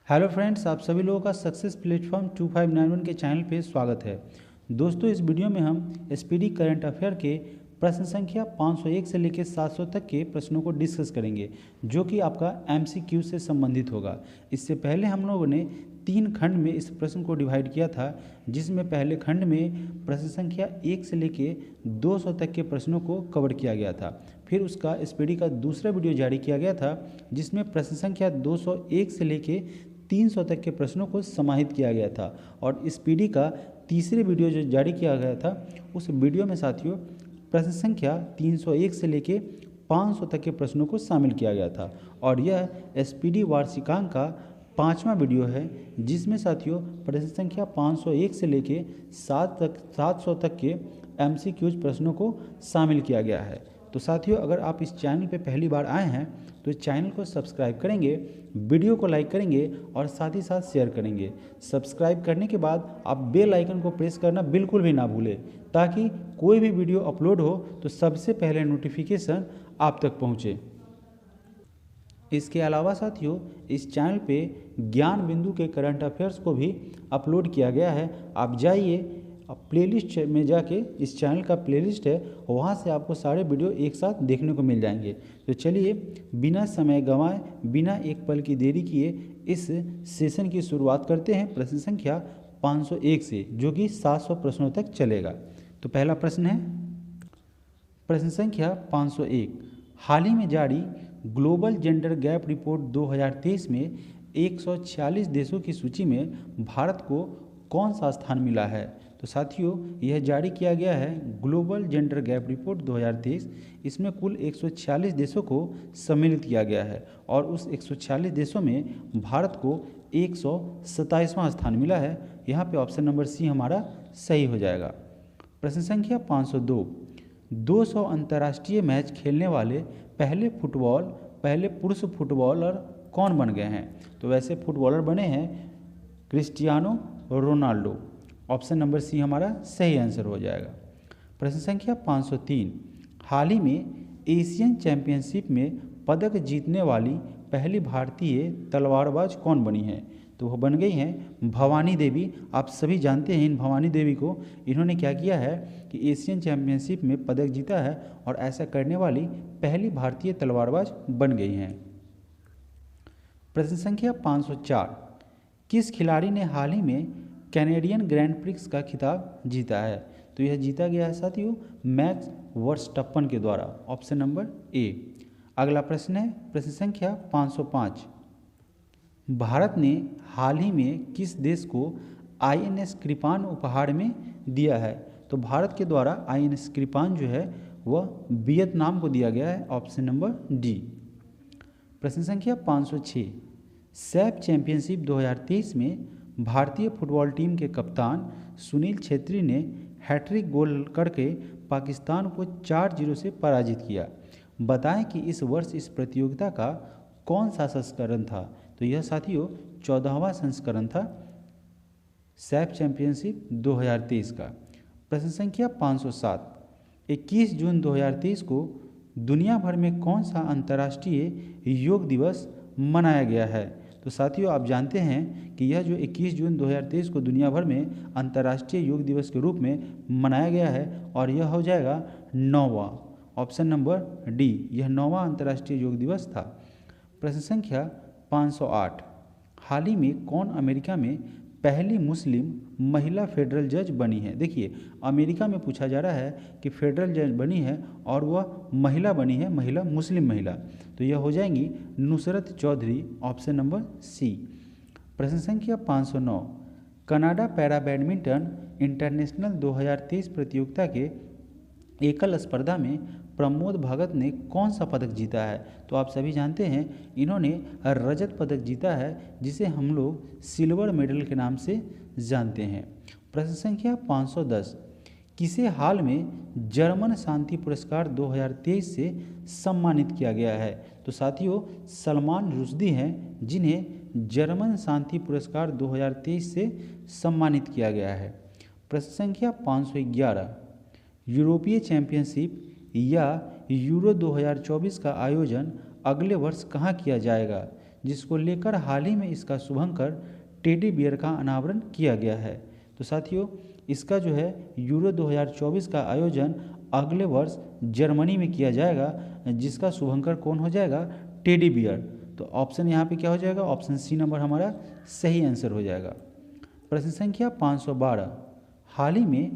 Hello friends, आप सभी लोगों का सक्सेस प्लेटफॉर्म 2591 के चैनल पे स्वागत है। दोस्तों, इस वीडियो में हम एसपीडी करंट अफेयर के प्रश्न संख्या 501 से लेकर 700 तक के प्रश्नों को डिस्कस करेंगे, जो कि आपका एमसीक्यू से संबंधित होगा। इससे पहले हम लोगों ने 3 खंड में इस प्रश्न को डिवाइड किया था, जिसमें पहले खंड में प्रश्न संख्या 1 से लेकर 200 तक के प्रश्नों को कवर किया गया था। फिर उसका एसपीडी का दूसरा वीडियो जारी किया गया था, जिसमें प्रश्न संख्या 201 से लेकर 300 तक के प्रश्नों को समाहित किया गया था। और इस पीडी का तीसरे वीडियो जो जारी किया गया था, उस वीडियो में साथियों प्रश्न संख्या 301 से लेके 500 तक के प्रश्नों को शामिल किया गया था। और यह एसपीडी वार्षिकांक का 5वां वीडियो है, जिसमें साथियों प्रश्न संख्या 501 से लेके 700 तक के एमसीक्यूज प्रश्नों को शामिल किया गया है। तो साथियों, अगर आप इस चैनल पे पहली बार आए हैं तो इस चैनल को सब्सक्राइब करेंगे, वीडियो को लाइक करेंगे और साथ ही साथ शेयर करेंगे। सब्सक्राइब करने के बाद आप बेल आइकन को प्रेस करना बिल्कुल भी ना भूलें, ताकि कोई भी वीडियो अपलोड हो तो सबसे पहले नोटिफिकेशन आप तक पहुँचे। इसके अलावा साथियों, इस चैनल पे ज्ञान बिंदु के करंट अफेयर्स को भी अपलोड किया गया है। आप जाइए, प्लेलिस्ट में जाके इस चैनल का प्लेलिस्ट है, वहाँ से आपको सारे वीडियो एक साथ देखने को मिल जाएंगे। तो चलिए, बिना समय गंवाए, बिना एक पल की देरी किए इस सेशन की शुरुआत करते हैं प्रश्न संख्या 501 से, जो कि 700 प्रश्नों तक चलेगा। तो पहला प्रश्न है प्रश्न संख्या 501। हाल ही में जारी ग्लोबल जेंडर गैप रिपोर्ट 2023 में 146 देशों की सूची में भारत को कौन सा स्थान मिला है? तो साथियों, यह जारी किया गया है ग्लोबल जेंडर गैप रिपोर्ट 2023। इसमें कुल 146 देशों को सम्मिलित किया गया है और उस 146 देशों में भारत को 127वां स्थान मिला है। यहाँ पे ऑप्शन नंबर सी हमारा सही हो जाएगा। प्रश्न संख्या 502। 200 अंतर्राष्ट्रीय मैच खेलने वाले पहले पुरुष फुटबॉलर कौन बन गए हैं? तो वैसे फुटबॉलर बने हैं Cristiano Ronaldo. Option number C हमारा सही आंसर हो जाएगा। प्रश्न संख्या 503। हाल ही में एशियन चैंपियनशिप में पदक जीतने वाली पहली भारतीय तलवारबाज कौन बनी है? तो वह बन गई हैं भवानी देवी। आप सभी जानते हैं इन भवानी देवी को। इन्होंने क्या किया है कि एशियन चैंपियनशिप में पदक जीता है और ऐसा करने वाली पहली भारतीय तलवारबाज बन गई हैं। प्रश्न संख्या 504। किस खिलाड़ी ने हाल ही में कैनेडियन ग्रैंड प्रिक्स का खिताब जीता है? तो यह जीता गया है साथियों मैक्स वर्स्टप्पन के द्वारा। Option number A. अगला प्रश्न है प्रश्न संख्या 505। भारत ने हाल ही में किस देश को आईएनएस कृपान उपहार में दिया है? तो भारत के द्वारा आईएनएस कृपान जो है वह वियतनाम को दिया गया है। Option number D. प्रश्न संख्या 506। सैफ चैंपियनशिप 2023 में भारतीय फुटबॉल टीम के कप्तान सुनील छेत्री ने हैट्रिक गोल करके पाकिस्तान को 4-0 से पराजित किया। बताएं कि इस वर्ष इस प्रतियोगिता का कौन सा संस्करण था? तो यह साथियों 14वां संस्करण था सैफ चैंपियनशिप 2023 का। प्रश्न संख्या 507। 21 जून 2023 को दुनिया भर में कौन सा अंतर्राष्ट्रीय योग दिवस मनाया गया है? तो साथियों, आप जानते हैं कि यह जो 21 जून 2023 को दुनिया भर में अंतर्राष्ट्रीय योग दिवस के रूप में मनाया गया है और यह हो जाएगा 9वां। ऑप्शन नंबर डी, यह 9वां अंतर्राष्ट्रीय योग दिवस था। प्रश्न संख्या 508। हाल ही में कौन अमेरिका में पहली मुस्लिम महिला फेडरल जज बनी है? देखिए, अमेरिका में पूछा जा रहा है कि फेडरल जज बनी है और वह महिला बनी है, महिला, मुस्लिम महिला। तो यह हो जाएंगी Nusrat Chowdhury. Option number C. प्रश्न संख्या 509। कनाडा पैरा बैडमिंटन इंटरनेशनल 2023 प्रतियोगिता के एकल स्पर्धा में प्रमोद भगत ने कौन सा पदक जीता है? तो आप सभी जानते हैं इन्होंने रजत पदक जीता है, जिसे हम लोग सिल्वर मेडल के नाम से जानते हैं। प्रश्न संख्या 510। किसे हाल में जर्मन शांति पुरस्कार 2023 से सम्मानित किया गया है? तो साथियों, सलमान रुश्दी हैं, जिन्हें जर्मन शांति पुरस्कार 2023 से सम्मानित किया गया है। प्रश्न संख्या 511। यूरोपीय चैंपियनशिप या यूरो 2024 का आयोजन अगले वर्ष कहाँ किया जाएगा? जिसको लेकर हाल ही में इसका शुभंकर टेडी बियर का अनावरण किया गया है। तो साथियों इसका जो है यूरो 2024 का आयोजन अगले वर्ष जर्मनी में किया जाएगा, जिसका शुभंकर कौन हो जाएगा, टेडी बियर। तो ऑप्शन यहाँ पे क्या हो जाएगा, ऑप्शन सी नंबर हमारा सही आंसर हो जाएगा। प्रश्न संख्या 512, हाल ही में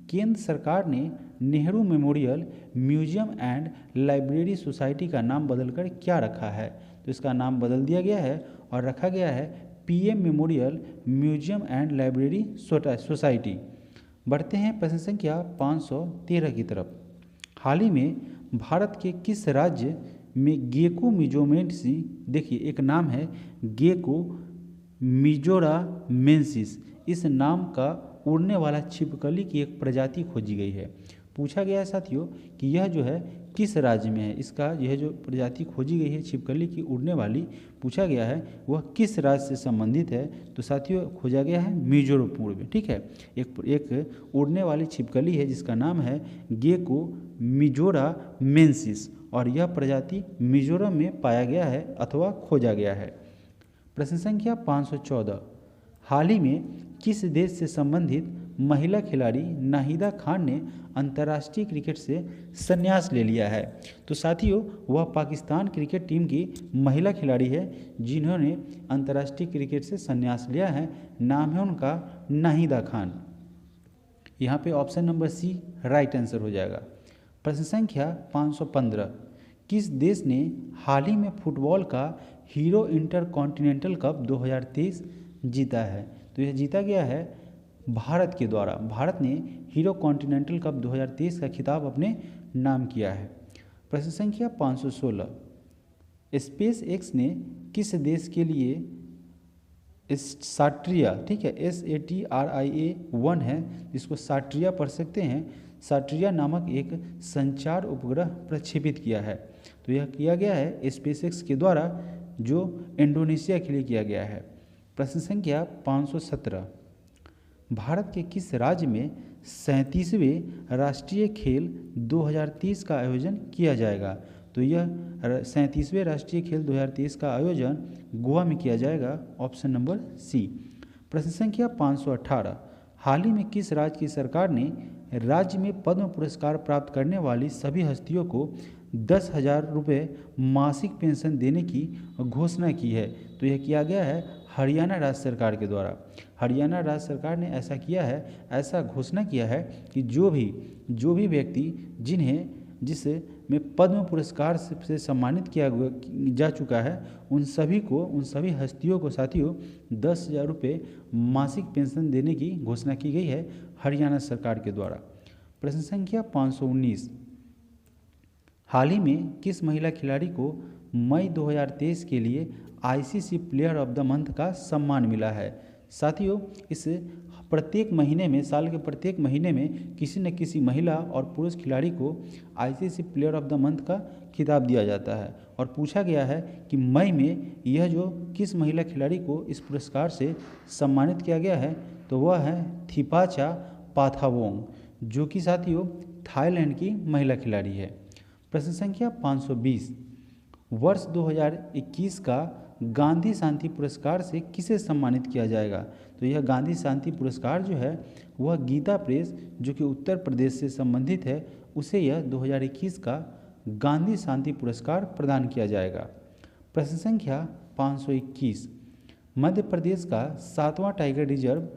केंद्र सरकार ने Nehru memorial museum and library society का नाम बदलकर क्या रखा है। तो इसका नाम बदल दिया गया है और रखा गया है PM memorial museum and library society. बढ़ते हैं प्रश्न संख्या 513 की तरफ। हाल ही में भारत के किस राज्य में गेको मिजोमेंसी, देखिए एक नाम है गेको मिजोरामेंसिस, इस नाम का उड़ने वाला छिपकली की एक प्रजाति खोजी गई है। पूछा गया है साथियों कि यह जो है किस राज्य में है, इसका यह जो प्रजाति खोजी गई है छिपकली की उड़ने वाली, पूछा गया है वह किस राज्य से संबंधित है। तो साथियों खोजा गया है मिजोरम में, ठीक है। एक उड़ने वाली छिपकली है जिसका नाम है गेको मिजोरामेंसिस और यह प्रजाति मिजोरम में पाया गया है अथवा खोजा गया है। प्रश्न संख्या 514, हाल ही में किस देश से संबंधित महिला खिलाड़ी नाहिदा खान ने अंतर्राष्ट्रीय क्रिकेट से संन्यास ले लिया है। तो साथियों वह पाकिस्तान क्रिकेट टीम की महिला खिलाड़ी है जिन्होंने अंतर्राष्ट्रीय क्रिकेट से संन्यास लिया है। नाम है उनका नाहिदा खान। यहाँ पे option number C right answer हो जाएगा। प्रश्न संख्या 515, किस देश ने हाल ही में फुटबॉल का हीरो इंटरकॉन्टिनेंटल कप 2023 जीता है। तो यह जीता गया है भारत के द्वारा। भारत ने हीरो कॉन्टिनेंटल कप 2023 का खिताब अपने नाम किया है। प्रश्न संख्या 516, स्पेस एक्स ने किस देश के लिए साट्रिया, ठीक है SATRIA-1 है जिसको साट्रिया पढ़ सकते हैं, साट्रिया नामक एक संचार उपग्रह प्रक्षेपित किया है। तो यह किया गया है स्पेस एक्स के द्वारा जो इंडोनेशिया के लिए किया गया है। प्रश्न संख्या 517, भारत के किस राज्य में 37वें राष्ट्रीय खेल 2023 का आयोजन किया जाएगा। तो यह 37वें राष्ट्रीय खेल 2023 का आयोजन गोवा में किया जाएगा। Option number C. प्रश्न संख्या 518, हाल ही में किस राज्य की सरकार ने राज्य में पद्म पुरस्कार प्राप्त करने वाली सभी हस्तियों को 10,000 रुपये मासिक पेंशन देने की घोषणा की है। तो यह किया गया है हरियाणा राज्य सरकार के द्वारा। हरियाणा राज्य सरकार ने ऐसा किया है, ऐसा घोषणा किया है कि जो भी व्यक्ति जिस में पद्म पुरस्कार से सम्मानित किया जा चुका है उन सभी हस्तियों को साथियों 10,000 रुपये मासिक पेंशन देने की घोषणा की गई है हरियाणा सरकार के द्वारा। प्रश्न संख्या 519, हाल ही में किस महिला खिलाड़ी को मई 2023 के लिए ICC player of the month का सम्मान मिला है। साथियों इस प्रत्येक महीने में, साल के प्रत्येक महीने में किसी न किसी महिला और पुरुष खिलाड़ी को ICC player of the month का खिताब दिया जाता है और पूछा गया है कि मई में यह जो किस महिला खिलाड़ी को इस पुरस्कार से सम्मानित किया गया है। तो वह है थिपाचा पाथावोंग जो कि साथियों थाईलैंड की महिला खिलाड़ी है। प्रश्न संख्या 520, वर्ष 2021 का गांधी शांति पुरस्कार से किसे सम्मानित किया जाएगा। तो यह गांधी शांति पुरस्कार जो है वह गीता प्रेस जो कि उत्तर प्रदेश से संबंधित है उसे यह 2021 का गांधी शांति पुरस्कार प्रदान किया जाएगा। प्रश्न संख्या 521, मध्य प्रदेश का 7वां टाइगर रिजर्व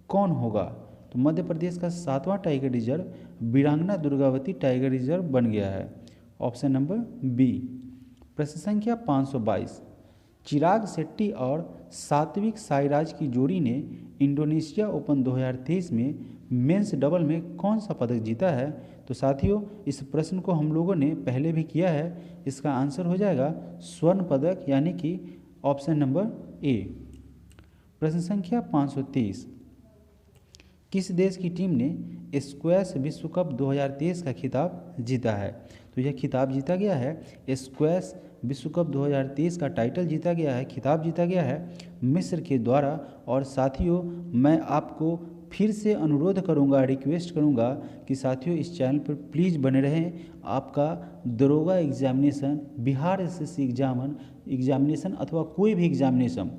कौन होगा। तो मध्य प्रदेश का 7वां टाइगर रिजर्व वीरांगना दुर्गावती टाइगर रिजर्व बन गया है। Option number B. प्रश्न संख्या 522, चिराग शेट्टी और सात्विक साईराज की जोड़ी ने इंडोनेशिया ओपन 2023 में मेंस डबल में कौन सा पदक जीता है। तो साथियों इस प्रश्न को हम लोगों ने पहले भी किया है, इसका आंसर हो जाएगा स्वर्ण पदक यानी कि ऑप्शन नंबर ए। प्रश्न संख्या 523, किस देश की टीम ने स्क्वैश विश्व कप 2023 का खिताब जीता है। तो यह खिताब जीता गया है स्क्वैश विश्व कप 2023 का टाइटल जीता गया है, खिताब जीता गया है मिस्र के द्वारा। और साथियों मैं आपको फिर से अनुरोध करूंगा, रिक्वेस्ट करूंगा कि साथियों इस चैनल पर प्लीज़ बने रहें। आपका दरोगा एग्जामिनेशन, बिहार एसएससी एग्जामिनेशन अथवा कोई भी एग्जामिनेशन,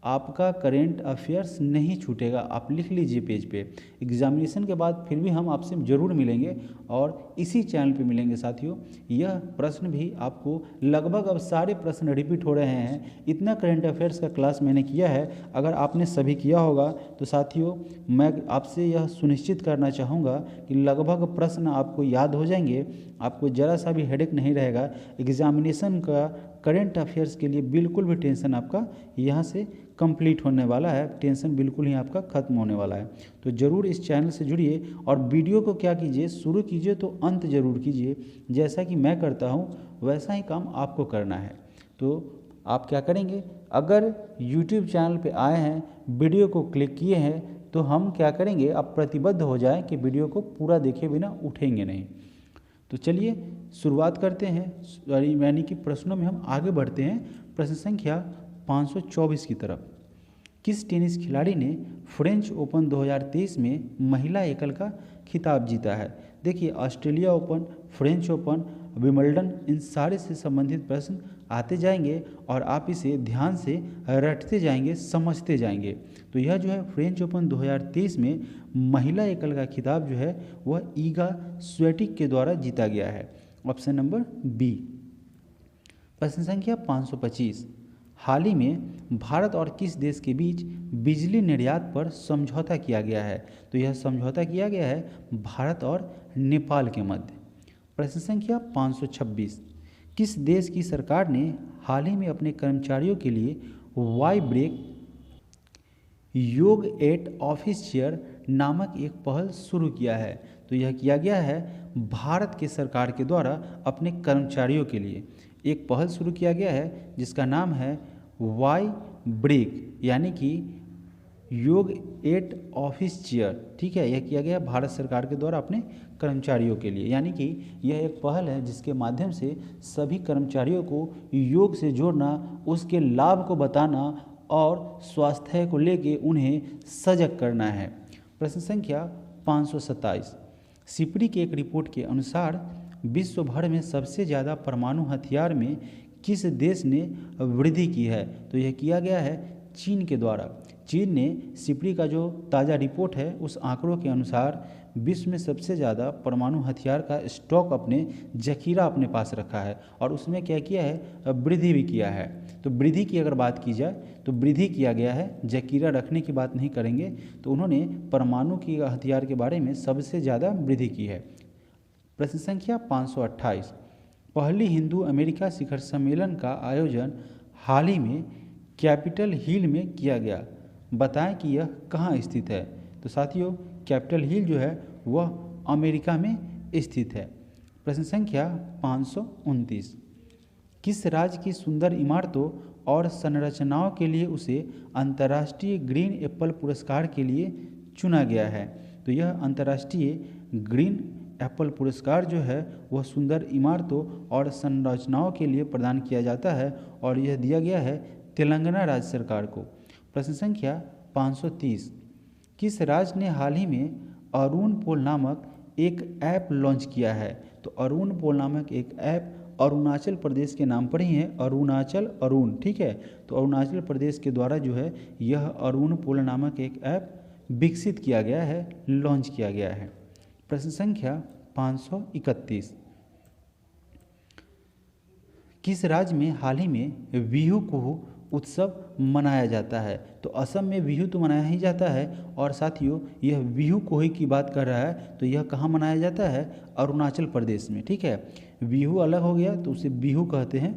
आपका करेंट अफेयर्स नहीं छूटेगा। आप लिख लीजिए पेज पे। एग्जामिनेशन के बाद फिर भी हम आपसे ज़रूर मिलेंगे और इसी चैनल पे मिलेंगे साथियों। यह प्रश्न भी आपको लगभग अब सारे प्रश्न रिपीट हो रहे हैं। इतना करेंट अफेयर्स का क्लास मैंने किया है, अगर आपने सभी किया होगा तो साथियों मैं आपसे यह सुनिश्चित करना चाहूँगा कि लगभग प्रश्न आपको याद हो जाएंगे, आपको ज़रा सा भी हेडेक नहीं रहेगा। एग्जामिनेशन का करेंट अफेयर्स के लिए बिल्कुल भी टेंशन आपका यहाँ से कंप्लीट होने वाला है, टेंशन बिल्कुल ही आपका खत्म होने वाला है। तो ज़रूर इस चैनल से जुड़िए और वीडियो को क्या कीजिए, शुरू कीजिए तो अंत जरूर कीजिए। जैसा कि मैं करता हूँ वैसा ही काम आपको करना है। तो आप क्या करेंगे, अगर YouTube चैनल पे आए हैं, वीडियो को क्लिक किए हैं, तो हम क्या करेंगे, आप प्रतिबद्ध हो जाएं कि वीडियो को पूरा देखे बिना उठेंगे नहीं। तो चलिए शुरुआत करते हैं, यानी कि प्रश्नों में हम आगे बढ़ते हैं। प्रश्न संख्या 524 की तरफ। किस टेनिस खिलाड़ी ने फ्रेंच ओपन 2023 में महिला एकल का खिताब जीता है? देखिए, Australia Open, French Open, Wimbledon, इन सारे से संबंधित प्रश्न आते जाएंगे और आप इसे ध्यान से रटते जाएंगे, समझते जाएंगे। तो यह जो है फ्रेंच ओपन 2023 में महिला एकल का खिताब जो है वह ईगा स्विएटेक के द्वारा जीता गया है। Option number B. प्रश्न संख्या 525। हाल ही में भारत और किस देश के बीच बिजली निर्यात पर समझौता किया गया है? तो यह समझौता किया गया है भारत और नेपाल के मध्य। प्रश्न संख्या 526। किस देश की सरकार ने हाल ही में अपने कर्मचारियों के लिए वाई ब्रेक योग एट ऑफिस चेयर नामक एक पहल शुरू किया है? तो यह किया गया है भारत के सरकार के द्वारा अपने कर्मचारियों के लिए एक पहल शुरू किया गया है जिसका नाम है वाई ब्रेक, यानी कि योग एट ऑफिस चेयर। ठीक है, यह किया गया भारत सरकार के द्वारा अपने कर्मचारियों के लिए, यानी कि यह एक पहल है जिसके माध्यम से सभी कर्मचारियों को योग से जोड़ना, उसके लाभ को बताना और स्वास्थ्य को लेके उन्हें सजग करना है। प्रश्न संख्या 527। सिपरी की एक रिपोर्ट के अनुसार विश्व भर में सबसे ज़्यादा परमाणु हथियार में किस देश ने वृद्धि की है? तो यह किया गया है चीन के द्वारा। चीन ने सिपरी का जो ताज़ा रिपोर्ट है उस आंकड़ों के अनुसार विश्व में सबसे ज़्यादा परमाणु हथियार का स्टॉक जखीरा अपने पास रखा है और उसमें क्या किया है, वृद्धि भी किया है। तो वृद्धि की अगर बात की जाए तो वृद्धि किया गया है, जखीरा रखने की बात नहीं करेंगे। तो उन्होंने परमाणु की हथियार के बारे में सबसे ज़्यादा वृद्धि की है। प्रश्न संख्या 528। पहली हिंदू अमेरिका शिखर सम्मेलन का आयोजन हाल ही में कैपिटल हिल में किया गया, बताएं कि यह कहाँ स्थित है? तो साथियों कैपिटल हिल जो है वह अमेरिका में स्थित है। प्रश्न संख्या 529। किस राज्य की सुंदर इमारतों और संरचनाओं के लिए उसे अंतर्राष्ट्रीय ग्रीन एप्पल पुरस्कार के लिए चुना गया है? तो यह अंतर्राष्ट्रीय ग्रीन एप्पल पुरस्कार जो है वह सुंदर इमारतों और संरचनाओं के लिए प्रदान किया जाता है और यह दिया गया है तेलंगाना राज्य सरकार को। प्रश्न संख्या 530। किस राज्य ने हाल ही में अरुण पोल नामक एक ऐप लॉन्च किया है? तो अरुण पोल नामक एक ऐप अरुणाचल प्रदेश के नाम पर ही है, अरुणाचल अरुण। ठीक है, तो अरुणाचल प्रदेश के द्वारा जो है यह अरुण पोल नामक एक ऐप विकसित किया गया है, लॉन्च किया गया है। प्रश्न संख्या 531। किस राज्य में हाल ही में बिहू कुहू उत्सव मनाया जाता है? तो असम में बिहू तो मनाया ही जाता है और साथियों यह बिहू कुहू की बात कर रहा है तो यह कहाँ मनाया जाता है? अरुणाचल प्रदेश में। ठीक है, बिहू अलग हो गया तो उसे बिहू कहते हैं,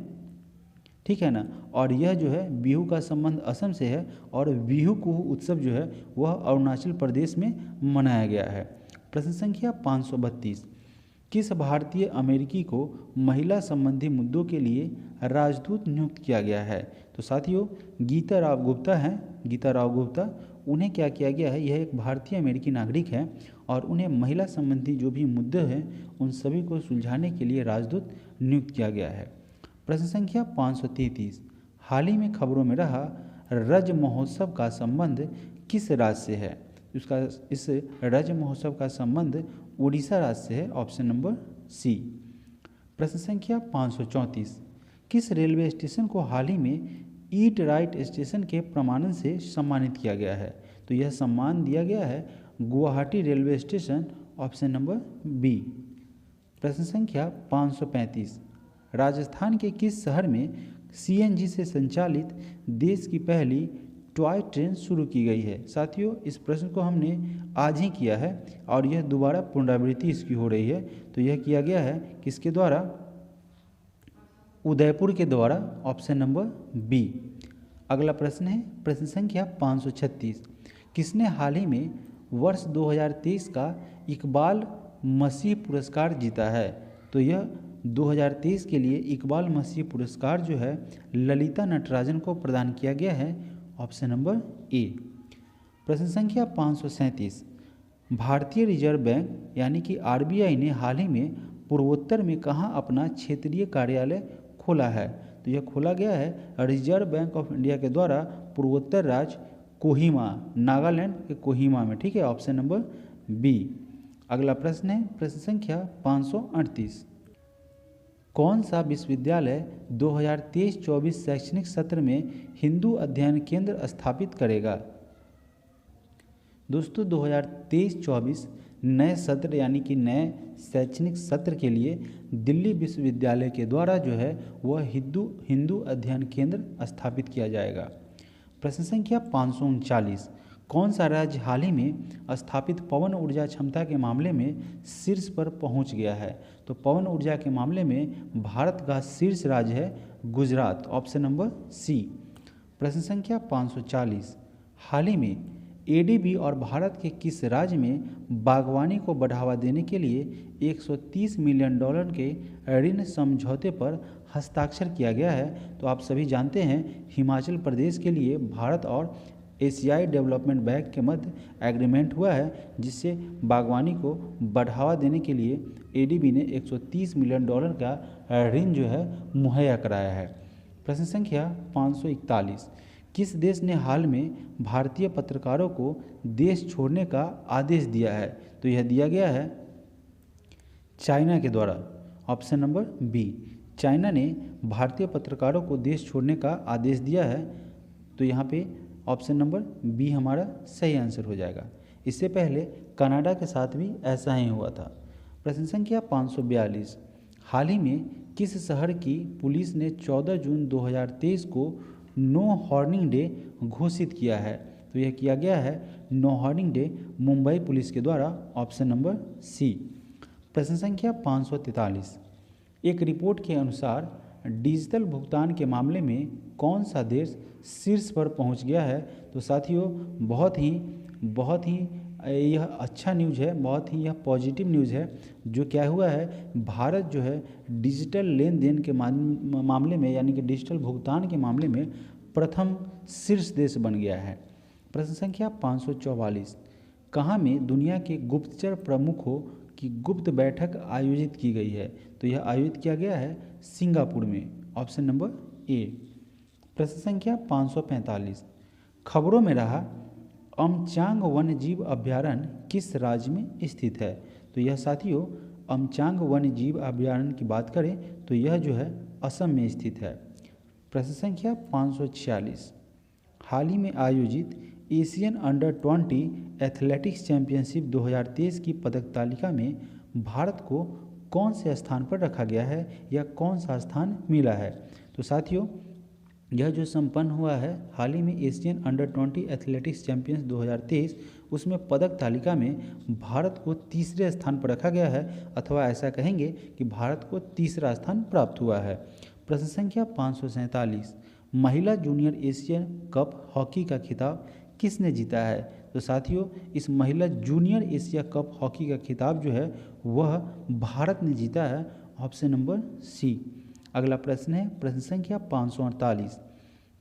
ठीक है ना। और यह जो है बिहू का संबंध असम से है और बिहू कुहू उत्सव जो है वह अरुणाचल प्रदेश में मनाया गया है। प्रश्न संख्या 532। किस भारतीय अमेरिकी को महिला संबंधी मुद्दों के लिए राजदूत नियुक्त किया गया है? तो साथियों गीता राव गुप्ता हैं, गीता राव गुप्ता, उन्हें क्या किया गया है, यह एक भारतीय अमेरिकी नागरिक हैं और उन्हें महिला संबंधी जो भी मुद्दे हैं उन सभी को सुलझाने के लिए राजदूत नियुक्त किया गया है। प्रश्न संख्या 533। हाल ही में खबरों में रहा रज महोत्सव का संबंध किस राज्य से है? उसका इस राज्य महोत्सव का संबंध उड़ीसा राज्य से है, ऑप्शन नंबर सी। प्रश्न संख्या 534, किस रेलवे स्टेशन को हाल ही में ईट राइट स्टेशन के प्रमाणन से सम्मानित किया गया है? तो यह सम्मान दिया गया है Guwahati railway station, option number B. प्रश्न संख्या 535, राजस्थान के किस शहर में सीएनजी से संचालित देश की पहली टॉय ट्रेन शुरू की गई है? साथियों, इस प्रश्न को हमने आज ही किया है और यह दोबारा पुनरावृत्ति इसकी हो रही है। तो यह किया गया है किसके द्वारा? उदयपुर के द्वारा, ऑप्शन नंबर बी। अगला प्रश्न है प्रश्न संख्या 536, किसने हाल ही में वर्ष 2023 का इकबाल मसीह पुरस्कार जीता है? तो यह 2023 के लिए इकबाल मसीह पुरस्कार जो है ललिता नटराजन को प्रदान किया गया है, ऑप्शन नंबर ए। प्रश्न संख्या 537, भारतीय रिजर्व बैंक यानी कि आरबीआई ने हाल ही में पूर्वोत्तर में कहाँ अपना क्षेत्रीय कार्यालय खोला है? तो यह खोला गया है रिजर्व बैंक ऑफ इंडिया के द्वारा पूर्वोत्तर राज्य कोहिमा, नागालैंड के कोहिमा में, ठीक है, ऑप्शन नंबर बी। अगला प्रश्न है प्रश्न संख्या 538, कौन सा विश्वविद्यालय 2023-24 शैक्षणिक सत्र में हिंदू अध्ययन केंद्र स्थापित करेगा? दोस्तों, 2023-24 नए सत्र यानी कि नए शैक्षणिक सत्र के लिए दिल्ली विश्वविद्यालय के द्वारा जो है वह हिंदू अध्ययन केंद्र स्थापित किया जाएगा। प्रश्न संख्या 539, कौन सा राज्य हाल ही में स्थापित पवन ऊर्जा क्षमता के मामले में शीर्ष पर पहुंच गया है? तो पवन ऊर्जा के मामले में भारत का शीर्ष राज्य है गुजरात, ऑप्शन नंबर सी। प्रश्न संख्या 540, हाल ही में एडीबी और भारत के किस राज्य में बागवानी को बढ़ावा देने के लिए 130 मिलियन डॉलर के ऋण समझौते पर हस्ताक्षर किया गया है? तो आप सभी जानते हैं हिमाचल प्रदेश के लिए भारत और एशियाई डेवलपमेंट बैंक के मध्य एग्रीमेंट हुआ है, जिससे बागवानी को बढ़ावा देने के लिए एडीबी ने 130 मिलियन डॉलर का ऋण जो है मुहैया कराया है। प्रश्न संख्या 541, किस देश ने हाल में भारतीय पत्रकारों को देश छोड़ने का आदेश दिया है? तो यह दिया गया है चाइना के द्वारा, ऑप्शन नंबर बी। चाइना ने भारतीय पत्रकारों को देश छोड़ने का आदेश दिया है, तो यहाँ पे ऑप्शन नंबर बी हमारा सही आंसर हो जाएगा। इससे पहले कनाडा के साथ भी ऐसा ही हुआ था। प्रश्न संख्या 542, हाल ही में किस शहर की पुलिस ने 14 जून 2023 को नो हॉर्निंग डे घोषित किया है? तो यह किया गया है no honking day Mumbai police के द्वारा, ऑप्शन नंबर सी। प्रश्न संख्या 543, एक रिपोर्ट के अनुसार डिजिटल भुगतान के मामले में कौन सा देश शीर्ष पर पहुंच गया है? तो साथियों, बहुत ही यह अच्छा न्यूज़ है, बहुत ही यह पॉजिटिव न्यूज़ है। जो क्या हुआ है, भारत जो है डिजिटल लेन देन के मामले में यानी कि डिजिटल भुगतान के मामले में प्रथम शीर्ष देश बन गया है। प्रश्न संख्या 544, कहाँ में दुनिया के गुप्तचर प्रमुखों की गुप्त बैठक आयोजित की गई है? तो यह आयोजित किया गया है सिंगापुर में, ऑप्शन नंबर ए। प्रश्न संख्या 545, खबरों में रहा अमचांग वन्यजीव अभयारण्य किस राज्य में स्थित है? तो यह साथियों अमचांग वन्यजीव अभयारण्य की बात करें तो यह जो है असम में स्थित है। प्रश्न संख्या 546, हाल ही में आयोजित एशियन अंडर 20 एथलेटिक्स चैंपियनशिप 2023 की पदक तालिका में भारत को कौन से स्थान पर रखा गया है या कौन सा स्थान मिला है? तो साथियों, यह जो संपन्न हुआ है हाल ही में एशियन अंडर 20 एथलेटिक्स चैंपियंस 2023, उसमें पदक तालिका में भारत को तीसरे स्थान पर रखा गया है, अथवा ऐसा कहेंगे कि भारत को तीसरा स्थान प्राप्त हुआ है। प्रश्न संख्या 547, महिला जूनियर एशियन कप हॉकी का खिताब किसने जीता है? तो साथियों, इस महिला जूनियर एशिया कप हॉकी का खिताब जो है वह भारत ने जीता है, ऑप्शन नंबर सी। अगला प्रश्न है प्रश्न संख्या 548,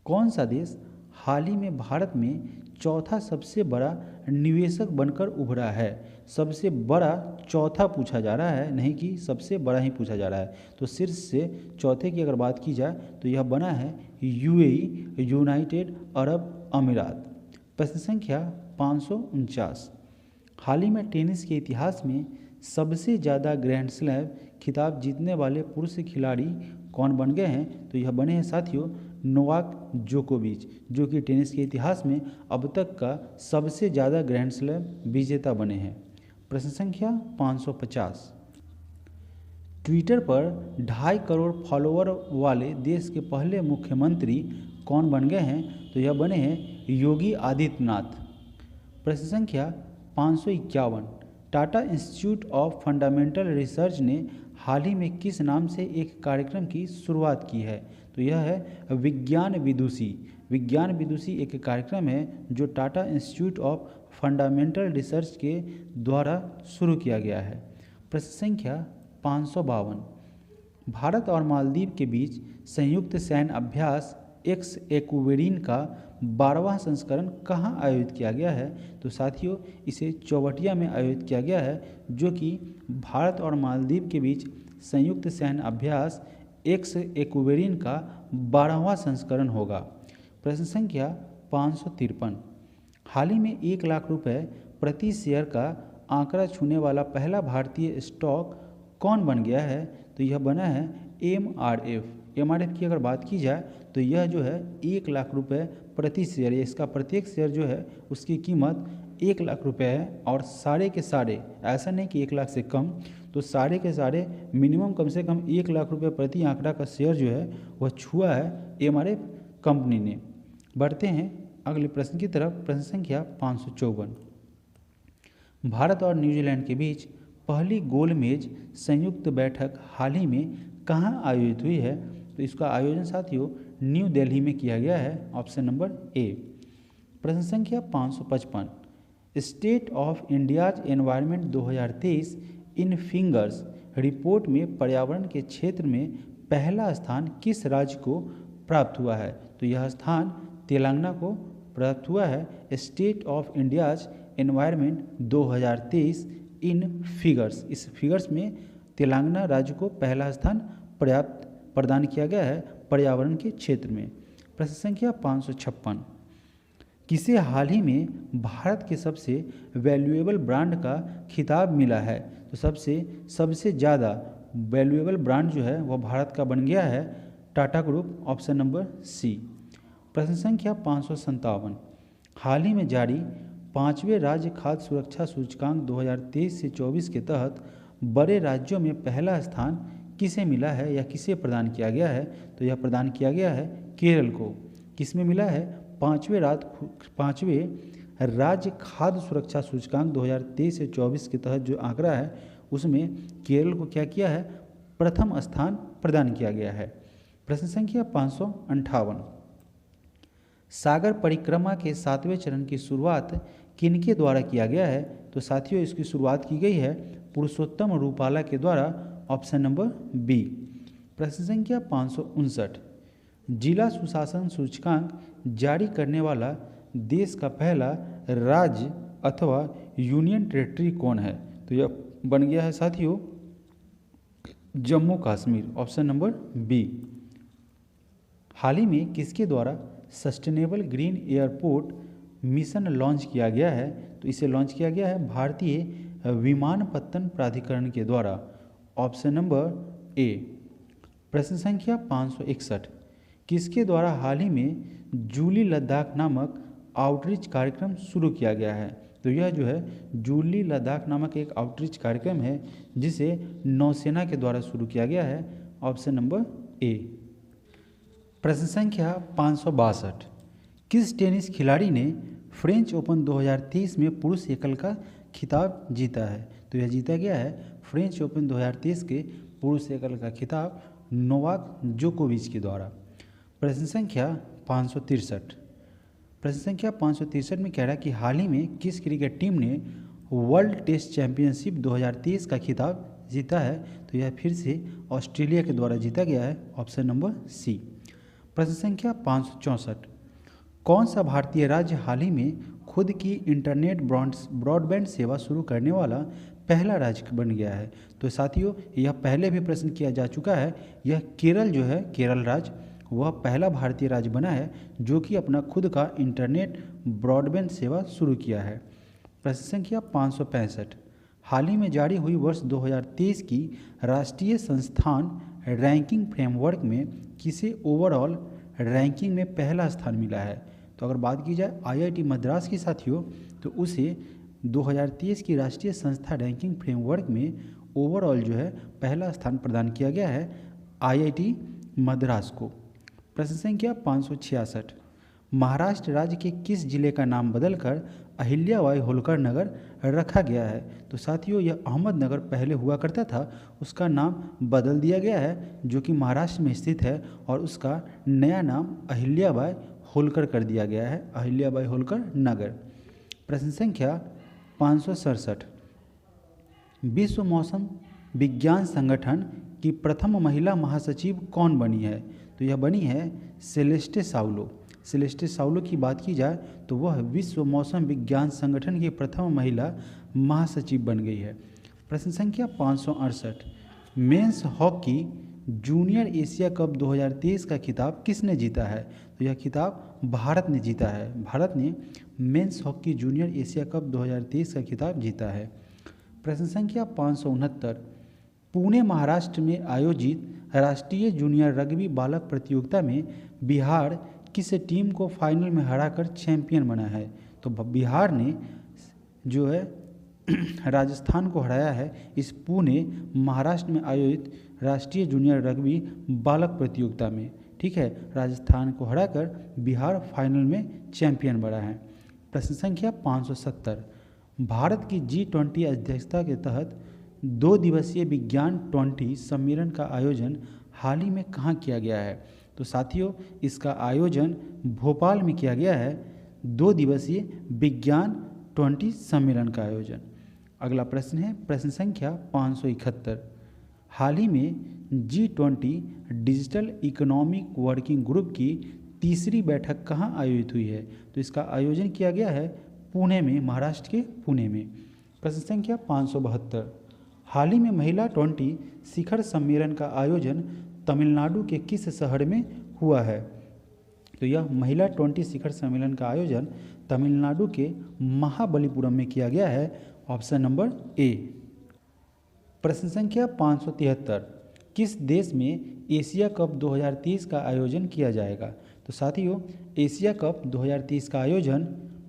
कौन सा देश हाल ही में भारत में चौथा सबसे बड़ा निवेशक बनकर उभरा है? सबसे बड़ा चौथा पूछा जा रहा है, नहीं कि सबसे बड़ा ही पूछा जा रहा है। तो शीर्ष से चौथे की अगर बात की जाए तो यह बना है यूएई, यूनाइटेड अरब अमीरात। प्रश्न संख्या 549, हाल ही में टेनिस के इतिहास में सबसे ज़्यादा ग्रैंड स्लैम खिताब जीतने वाले पुरुष खिलाड़ी कौन बन गए हैं? तो यह बने हैं साथियों नोवाक जोकोविच, जो कि टेनिस के इतिहास में अब तक का सबसे ज़्यादा ग्रैंड स्लैम विजेता बने हैं। प्रश्न संख्या 550, ट्विटर पर 2.5 करोड़ फॉलोअर वाले देश के पहले मुख्यमंत्री कौन बन गए हैं? तो यह बने हैं योगी आदित्यनाथ। प्रश्न संख्या 551, Tata institute of fundamental research ने हाल ही में किस नाम से एक कार्यक्रम की शुरुआत की है? तो यह है विज्ञान विदुषी। विज्ञान विदुषी एक कार्यक्रम है जो Tata institute of fundamental research के द्वारा शुरू किया गया है। प्रश्न संख्या 552, भारत और मालदीव के बीच संयुक्त सैन्य अभ्यास एक्स एक्वेरिन का 12वां संस्करण कहाँ आयोजित किया गया है? तो साथियों इसे चौबटिया में आयोजित किया गया है, जो कि भारत और मालदीव के बीच संयुक्त सैन्य अभ्यास एक्स एक्वेरिन का 12वां संस्करण होगा। प्रश्न संख्या 553, हाल ही में 1 लाख रुपए प्रति शेयर का आंकड़ा छूने वाला पहला भारतीय स्टॉक कौन बन गया है? तो यह बना है MRF। MRF की अगर बात की जाए तो यह जो है 1 लाख रुपए प्रति शेयर, इसका प्रत्येक शेयर जो है उसकी कीमत 1 लाख रुपए है। और सारे के सारे, ऐसा नहीं कि 1 लाख से कम, तो सारे के सारे मिनिमम कम से कम 1 लाख रुपए प्रति आंकड़ा का शेयर जो है वह छुआ है MRF कंपनी ने। बढ़ते हैं अगले प्रश्न की तरफ। प्रश्न संख्या 554, भारत और न्यूजीलैंड के बीच पहली गोलमेज संयुक्त बैठक हाल ही में कहाँ आयोजित हुई है? तो इसका आयोजन साथियों न्यू दिल्ली में किया गया है। Option number A. प्रश्न संख्या 555, state of India's environment 2023 in fingers report में पर्यावरण के क्षेत्र में पहला स्थान किस राज्य को प्राप्त हुआ है? तो यह स्थान तेलंगाना को प्राप्त हुआ है। State of India's environment 2023 in figures, इस फिगर्स में तेलंगाना राज्य को पहला स्थान प्रदान किया गया है पर्यावरण के क्षेत्र में। प्रश्न संख्या 556, किसे हाल ही में भारत के सबसे वैल्यूएबल ब्रांड का खिताब मिला है? तो सबसे ज़्यादा वैल्यूएबल ब्रांड जो है वह भारत का बन गया है Tata group. Option number C. प्रश्न संख्या 557, हाल ही में जारी 5वें राज्य खाद्य सुरक्षा सूचकांक 2023 से 24 के तहत बड़े राज्यों में पहला स्थान किसे मिला है या किसे प्रदान किया गया है? तो यह प्रदान किया गया है केरल को। किसमें मिला है? 5वें राज्य खाद्य सुरक्षा सूचकांक 2023 से 24 के तहत जो आंकड़ा है उसमें केरल को क्या किया है? प्रथम स्थान प्रदान किया गया है। प्रश्न संख्या 558, सागर परिक्रमा के 7वें चरण की शुरुआत किनके द्वारा किया गया है? तो साथियों इसकी शुरुआत की गई है पुरुषोत्तम रूपाला के द्वारा। Option number B. प्रश्न संख्या 559, जिला सुशासन सूचकांक जारी करने वाला देश का पहला राज्य अथवा यूनियन टेरिटरी कौन है? तो यह बन गया है साथियों Jammu Kashmir. Option number B. हाल ही में किसके द्वारा sustainable green airport mission launch किया गया है? तो इसे लॉन्च किया गया है भारतीय विमानपत्तन प्राधिकरण के द्वारा। Option number A. प्रश्न संख्या 561, किसके द्वारा हाल ही में जूली लद्दाख नामक आउटरीच कार्यक्रम शुरू किया गया है? तो यह जो है जूली लद्दाख नामक एक आउटरीच कार्यक्रम है जिसे नौसेना के द्वारा शुरू किया गया है। Option number A. प्रश्न संख्या 562, किस टेनिस खिलाड़ी ने फ्रेंच ओपन 2023 में पुरुष एकल का खिताब जीता है? तो यह जीता गया है फ्रेंच ओपन 2023 के पुरुष एकल का खिताब नोवाक जोकोविच के द्वारा। प्रश्न संख्या 563, प्रश्न संख्या 563 में कह रहा है कि हाल ही में किस क्रिकेट टीम ने वर्ल्ड टेस्ट चैंपियनशिप 2023 का खिताब जीता है? तो यह फिर से ऑस्ट्रेलिया के द्वारा जीता गया है। Option number C. प्रश्न संख्या 564, कौन सा भारतीय राज्य हाल ही में खुद की इंटरनेट ब्रॉडबैंड सेवा शुरू करने वाला पहला राज्य बन गया है? तो साथियों यह पहले भी प्रश्न किया जा चुका है। यह केरल जो है केरल राज्य वह पहला भारतीय राज्य बना है जो कि अपना खुद का इंटरनेट ब्रॉडबैंड सेवा शुरू किया है। प्रश्न संख्या 565, हाल ही में जारी हुई वर्ष 2023 की राष्ट्रीय संस्थान रैंकिंग फ्रेमवर्क में किसे ओवरऑल रैंकिंग में पहला स्थान मिला है? तो अगर बात की जाए आईआईटी मद्रास की साथियों, तो उसे 2023 की राष्ट्रीय संस्था रैंकिंग फ्रेमवर्क में ओवरऑल जो है पहला स्थान प्रदान किया गया है आईआईटी मद्रास को। प्रश्न संख्या 566, महाराष्ट्र राज्य के किस जिले का नाम बदलकर अहिल्याबाई होलकर नगर रखा गया है? तो साथियों यह अहमदनगर पहले हुआ करता था, उसका नाम बदल दिया गया है जो कि महाराष्ट्र में स्थित है और उसका नया नाम अहिल्याबाई होलकर कर दिया गया है, अहिल्याबाई होलकर नगर। प्रश्न संख्या 567, विश्व मौसम विज्ञान संगठन की प्रथम महिला महासचिव कौन बनी है? तो यह बनी है सेलेस्टे साउलो। सेलेस्टे साउलो की बात की जाए तो वह विश्व मौसम विज्ञान संगठन की प्रथम महिला महासचिव बन गई है। प्रश्न संख्या 568, men's hockey junior Asia cup 2023 का खिताब किसने जीता है? तो यह खिताब भारत ने जीता है। भारत ने men's hockey junior Asia cup 2023 का खिताब जीता है। प्रश्न संख्या 569, पुणे महाराष्ट्र में आयोजित राष्ट्रीय जूनियर रग्बी बालक प्रतियोगिता में बिहार किस टीम को फाइनल में हराकर चैंपियन बना है? तो बिहार ने जो है राजस्थान को हराया है इस पुणे महाराष्ट्र में आयोजित राष्ट्रीय जूनियर रग्बी बालक प्रतियोगिता में। ठीक है, राजस्थान को हराकर बिहार फाइनल में चैंपियन बना है। प्रश्न संख्या 570, भारत की G20 अध्यक्षता के तहत 2 दिवसीय विज्ञान 20 सम्मेलन का आयोजन हाल ही में कहाँ किया गया है? तो साथियों इसका आयोजन भोपाल में किया गया है, 2 दिवसीय विज्ञान 20 सम्मेलन का आयोजन। अगला प्रश्न है प्रश्न संख्या 571, हाल ही में G20 digital economic working group की तीसरी बैठक कहाँ आयोजित हुई है? तो इसका आयोजन किया गया है पुणे में, महाराष्ट्र के पुणे में। प्रश्न संख्या 572, हाल ही में महिला 20 शिखर सम्मेलन का आयोजन तमिलनाडु के किस शहर में हुआ है? तो यह महिला 20 शिखर सम्मेलन का आयोजन तमिलनाडु के महाबलीपुरम में किया गया है, ऑप्शन नंबर ए। प्रश्न संख्या 573, किस देश में एशिया कप 2030 का आयोजन किया जाएगा? तो साथियों एशिया कप 2030 का आयोजन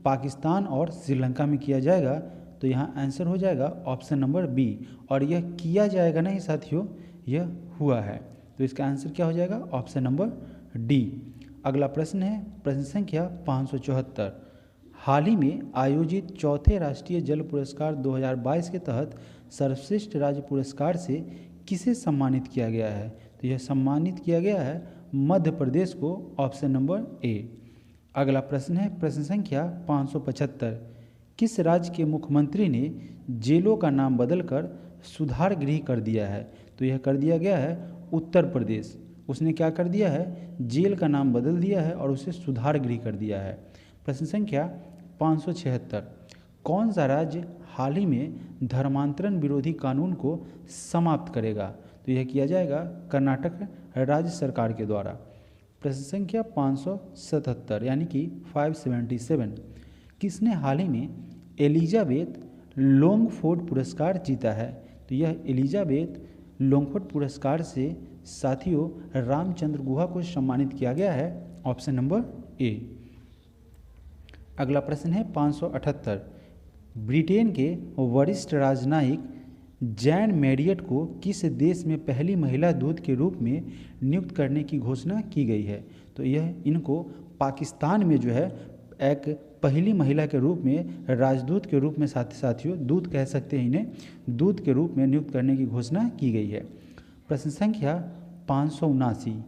पाकिस्तान और श्रीलंका में किया जाएगा, तो यहाँ आंसर हो जाएगा ऑप्शन नंबर बी। और यह किया जाएगा नहीं साथियों, यह हुआ है, तो इसका आंसर क्या हो जाएगा? Option number D. अगला प्रश्न है प्रश्न संख्या 574, हाल ही में आयोजित चौथे राष्ट्रीय जल पुरस्कार 2022 के तहत सर्वश्रेष्ठ राज्य पुरस्कार से किसे सम्मानित किया गया है? तो यह सम्मानित किया गया है मध्य प्रदेश को, ऑप्शन नंबर ए। अगला प्रश्न है प्रश्न संख्या 575, किस राज्य के मुख्यमंत्री ने जेलों का नाम बदलकर सुधार गृह कर दिया है? तो यह कर दिया गया है उत्तर प्रदेश। उसने क्या कर दिया है? जेल का नाम बदल दिया है और उसे सुधार गृह कर दिया है। प्रश्न संख्या 576, कौन सा राज्य हाल ही में धर्मांतरण विरोधी कानून को समाप्त करेगा? तो यह किया जाएगा कर्नाटक राज्य सरकार के द्वारा। प्रश्न संख्या 577 यानी कि 577, किसने हाल ही में एलिजाबेथ लॉन्गफोर्ड पुरस्कार जीता है? तो यह एलिजाबेथ लॉन्गफोर्ड पुरस्कार से साथियों रामचंद्र गुहा को सम्मानित किया गया है, ऑप्शन नंबर ए। अगला प्रश्न है 578, ब्रिटेन के वरिष्ठ राजनयिक जैन मैरियट को किस देश में पहली महिला दूत के रूप में नियुक्त करने की घोषणा की गई है? तो यह इनको पाकिस्तान में जो है एक पहली महिला के रूप में, राजदूत के रूप में साथियों दूत कह सकते हैं इन्हें, दूत के रूप में नियुक्त करने की घोषणा की गई है। प्रश्न संख्या 579,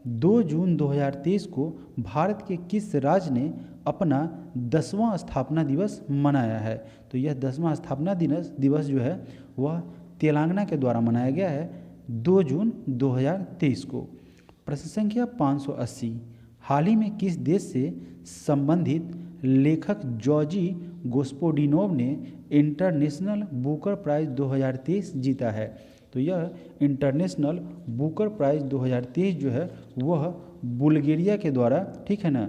2 जून 2023 को भारत के किस राज्य ने अपना 10वां स्थापना दिवस मनाया है? तो यह 10वां स्थापना दिवस जो है वह तेलंगाना के द्वारा मनाया गया है 2 जून 2023 को। प्रश्न संख्या 580, हाल ही में किस देश से संबंधित लेखक जॉर्जी गोस्पोडिनोव ने इंटरनेशनल बुकर प्राइज 2023 जीता है? तो यह इंटरनेशनल बुकर प्राइज 2023 जो है वह बुल्गारिया के द्वारा, ठीक है ना,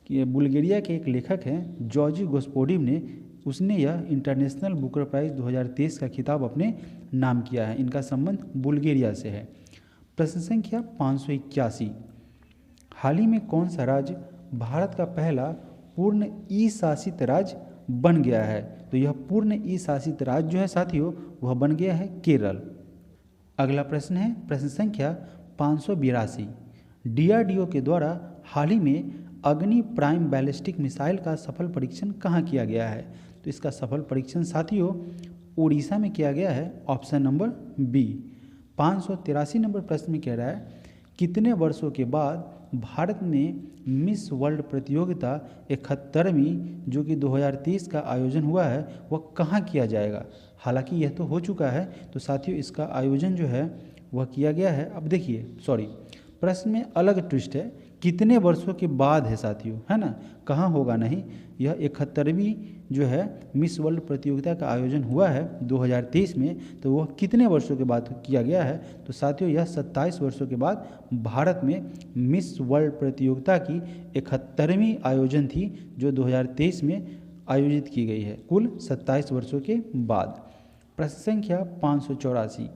कि बुल्गारिया के एक लेखक हैं जॉर्जी गोस्पोडिम ने, उसने यह इंटरनेशनल बुकर प्राइज 2023 का खिताब अपने नाम किया है। इनका संबंध बुल्गारिया से है। प्रश्न संख्या 581, हाल ही में कौन सा राज्य भारत का पहला पूर्ण ई शासित राज्य बन गया है? तो यह पूर्ण ई शासित राज्य जो है साथियों वह बन गया है केरल। अगला प्रश्न है प्रश्न संख्या 582, डीआरडीओ के द्वारा हाल ही में अग्नि प्राइम बैलिस्टिक मिसाइल का सफल परीक्षण कहाँ किया गया है? तो इसका सफल परीक्षण साथियों उड़ीसा में किया गया है, ऑप्शन नंबर बी। 583 नंबर प्रश्न में कह रहा है, कितने वर्षों के बाद भारत में मिस वर्ल्ड प्रतियोगिता 71वीं जो कि 2023 का आयोजन हुआ है वह कहाँ किया जाएगा? हालांकि यह तो हो चुका है, तो साथियों इसका आयोजन जो है वह किया गया है। अब देखिए, सॉरी, प्रश्न में अलग ट्विस्ट है, कितने वर्षों के बाद है साथियों, है ना, कहाँ होगा नहीं। यह 71वीं जो है मिस वर्ल्ड प्रतियोगिता का आयोजन हुआ है 2023 में, तो वह कितने वर्षों के बाद किया गया है? तो साथियों यह 27 वर्षों के बाद भारत में मिस वर्ल्ड प्रतियोगिता की 71वीं आयोजन थी जो 2023 में आयोजित की गई है, कुल 27 वर्षों के बाद। प्रश्न संख्या 584,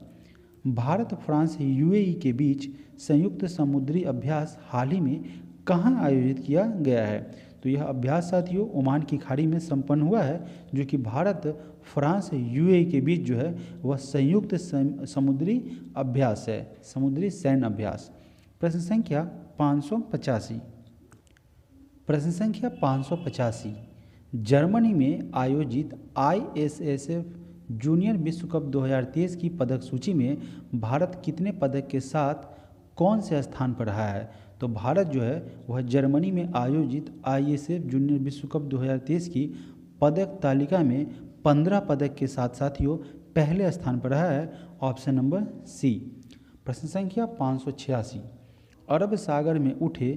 भारत फ्रांस यूएई के बीच संयुक्त समुद्री अभ्यास हाल ही में कहाँ आयोजित किया गया है? तो यह अभ्यास साथियों ओमान की खाड़ी में संपन्न हुआ है, जो कि भारत फ्रांस यूएई के बीच जो है वह संयुक्त समुद्री अभ्यास है, समुद्री सैन्य अभ्यास। प्रश्न संख्या 585, प्रश्न संख्या 585, जर्मनी में आयोजित ISSF जूनियर विश्व कप 2023 की पदक सूची में भारत कितने पदक के साथ कौन से स्थान पर रहा है? तो भारत जो है वह जर्मनी में आयोजित ISSF जूनियर विश्व कप 2023 की पदक तालिका में 15 पदक के साथ साथियों पहले स्थान पर रहा है, ऑप्शन नंबर सी। प्रश्न संख्या 586, अरब सागर में उठे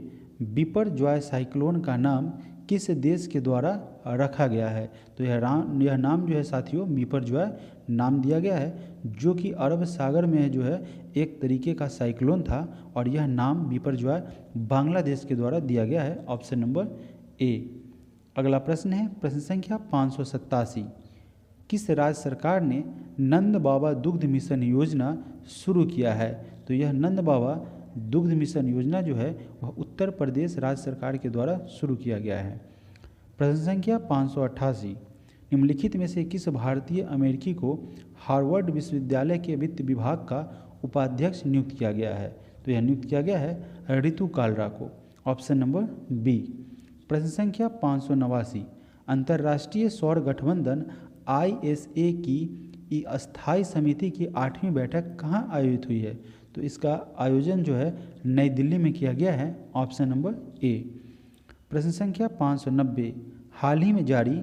बिपरजॉय साइक्लोन का नाम किस देश के द्वारा रखा गया है? तो यह नाम जो है साथियों बिपरजॉय नाम दिया गया है, जो कि अरब सागर में जो है एक तरीके का साइक्लोन था, और यह नाम बिपरजॉय बांग्लादेश के द्वारा दिया गया है, ऑप्शन नंबर ए। अगला प्रश्न है प्रश्न संख्या 587, किस राज्य सरकार ने नंद बाबा दुग्ध मिशन योजना शुरू किया है? तो यह नंद बाबा दुग्ध मिशन योजना जो है वह उत्तर प्रदेश राज्य सरकार के द्वारा शुरू किया गया है। प्रश्न संख्या 588, निम्नलिखित में से किस भारतीय अमेरिकी को हार्वर्ड विश्वविद्यालय के वित्त विभाग का उपाध्यक्ष नियुक्त किया गया है? तो यह नियुक्त किया गया है ऋतु कालरा को, ऑप्शन नंबर बी। प्रश्न संख्या 589, अंतर्राष्ट्रीय सौर गठबंधन ISA की अस्थायी समिति की 8वीं बैठक कहाँ आयोजित हुई है? तो इसका आयोजन जो है नई दिल्ली में किया गया है, ऑप्शन नंबर ए। प्रश्न संख्या 590, हाल ही में जारी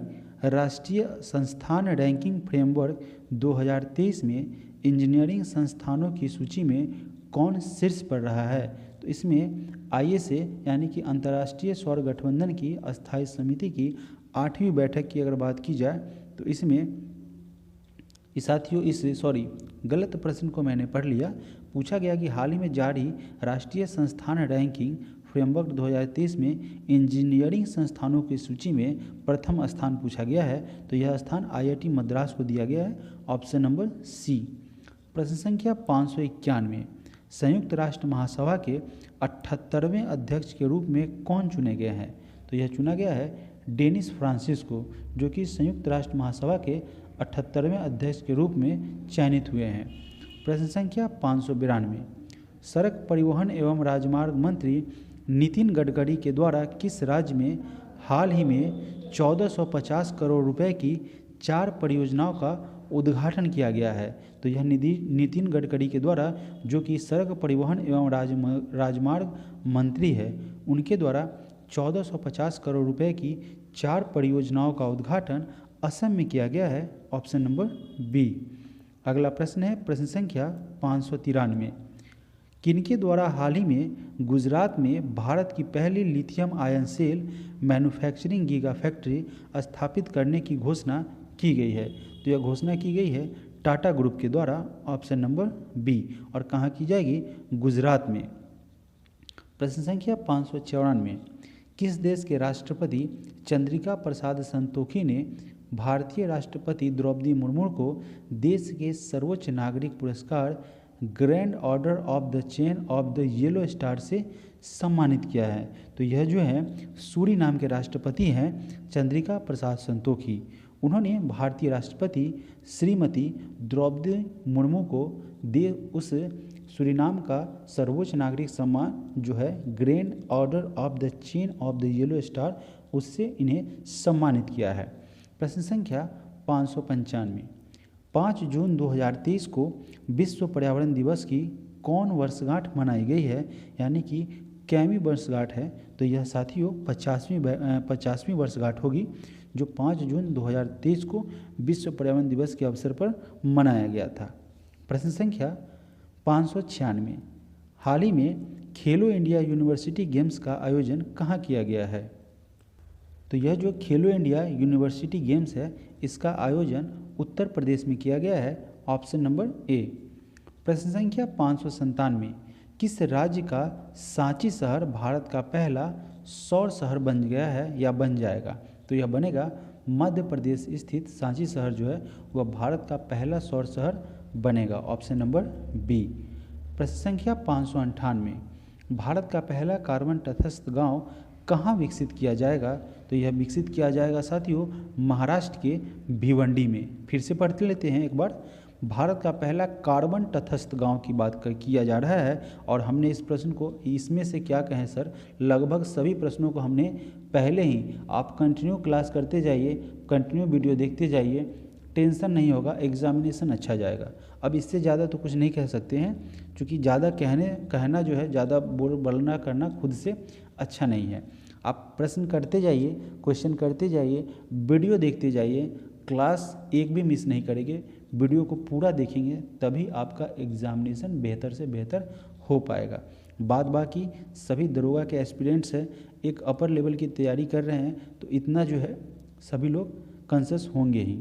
राष्ट्रीय संस्थान रैंकिंग फ्रेमवर्क 2023 में इंजीनियरिंग संस्थानों की सूची में कौन शीर्ष पर रहा है? तो इसमें ISA यानी कि अंतर्राष्ट्रीय सौर गठबंधन की अस्थायी समिति की 8वीं बैठक की अगर बात की जाए तो इसमें साथियों गलत प्रश्न को मैंने पढ़ लिया। पूछा गया कि हाल ही में जारी राष्ट्रीय संस्थान रैंकिंग फ्रेमवर्क 2023 में इंजीनियरिंग संस्थानों की सूची में प्रथम स्थान पूछा गया है, तो यह स्थान IIT मद्रास को दिया गया है, ऑप्शन नंबर सी। प्रश्न संख्या 591, संयुक्त राष्ट्र महासभा के 78वें अध्यक्ष के रूप में कौन चुने गए हैं? तो यह चुना गया है डेनिस फ्रांसिस्को, जो कि संयुक्त राष्ट्र महासभा के 78वें अध्यक्ष के रूप में चयनित हुए हैं। प्रश्न संख्या 592, सड़क परिवहन एवं राजमार्ग मंत्री नितिन गडकरी के द्वारा किस राज्य में हाल ही में 1450 करोड़ रुपए की 4 परियोजनाओं का उद्घाटन किया गया है? तो यह नितिन गडकरी के द्वारा, जो कि सड़क परिवहन एवं राजमार्ग मंत्री है, उनके द्वारा 1450 करोड़ रुपए की 4 परियोजनाओं का उद्घाटन असम में किया गया है, ऑप्शन नंबर बी। अगला प्रश्न है प्रश्न संख्या 593, किनके द्वारा हाल ही में गुजरात में भारत की पहली lithium ion cell manufacturing giga factory स्थापित करने की घोषणा की गई है? तो यह घोषणा की गई है टाटा ग्रुप के द्वारा, ऑप्शन नंबर बी। और कहाँ की जाएगी? गुजरात में। प्रश्न संख्या 594, किस देश के राष्ट्रपति चंद्रिका प्रसाद संतोखी ने भारतीय राष्ट्रपति द्रौपदी मुर्मू को देश के सर्वोच्च नागरिक पुरस्कार grand order of the chain of the yellow star से सम्मानित किया है? तो यह जो है सूरीनाम के राष्ट्रपति हैं चंद्रिका प्रसाद संतोखी। उन्होंने भारतीय राष्ट्रपति श्रीमती द्रौपदी मुर्मू को उस सूरीनाम का सर्वोच्च नागरिक सम्मान जो है grand order of the chain of the yellow star, उससे इन्हें सम्मानित किया है। प्रश्न संख्या 595, 5 जून 2023 को विश्व पर्यावरण दिवस की कौन वर्षगांठ मनाई गई है, यानी कि कैमी वर्षगांठ है? तो यह साथियों 50वीं वर्षगांठ होगी, जो 5 जून 2023 को विश्व पर्यावरण दिवस के अवसर पर मनाया गया था। प्रश्न संख्या 596, हाल ही में खेलो इंडिया यूनिवर्सिटी गेम्स का आयोजन कहाँ किया गया है? तो यह जो खेलो इंडिया यूनिवर्सिटी गेम्स है, इसका आयोजन उत्तर प्रदेश में किया गया है, ऑप्शन नंबर ए। प्रश्न संख्या 597, किस राज्य का सांची शहर भारत का पहला सौर शहर बन गया है या बन जाएगा? तो यह बनेगा मध्य प्रदेश स्थित सांची शहर जो है वह भारत का पहला सौर शहर बनेगा, ऑप्शन नंबर बी। प्रश्न संख्या 598, भारत का पहला कार्बन तटस्थ गांव कहाँ विकसित किया जाएगा? तो यह विकसित किया जाएगा साथियों महाराष्ट्र के भिवंडी में। फिर से पढ़ते लेते हैं एक बार। भारत का पहला कार्बन तटस्थ गांव की बात किया जा रहा है, और हमने इस प्रश्न को, इसमें से क्या कहें सर, लगभग सभी प्रश्नों को हमने पहले ही, आप कंटिन्यू क्लास करते जाइए, कंटिन्यू वीडियो देखते जाइए, टेंशन नहीं होगा, एग्जामिनेशन अच्छा जाएगा। अब इससे ज़्यादा तो कुछ नहीं कह सकते हैं, क्योंकि ज़्यादा कहना जो है, ज़्यादा बोलना करना खुद से अच्छा नहीं है। आप प्रश्न करते जाइए, क्वेश्चन करते जाइए, वीडियो देखते जाइए, क्लास एक भी मिस नहीं करेंगे, वीडियो को पूरा देखेंगे, तभी आपका एग्जामिनेशन बेहतर से बेहतर हो पाएगा। बाद बाकी सभी दरोगा के एस्पिरेंट्स हैं, एक अपर लेवल की तैयारी कर रहे हैं, तो इतना जो है सभी लोग कॉन्शियस होंगे ही।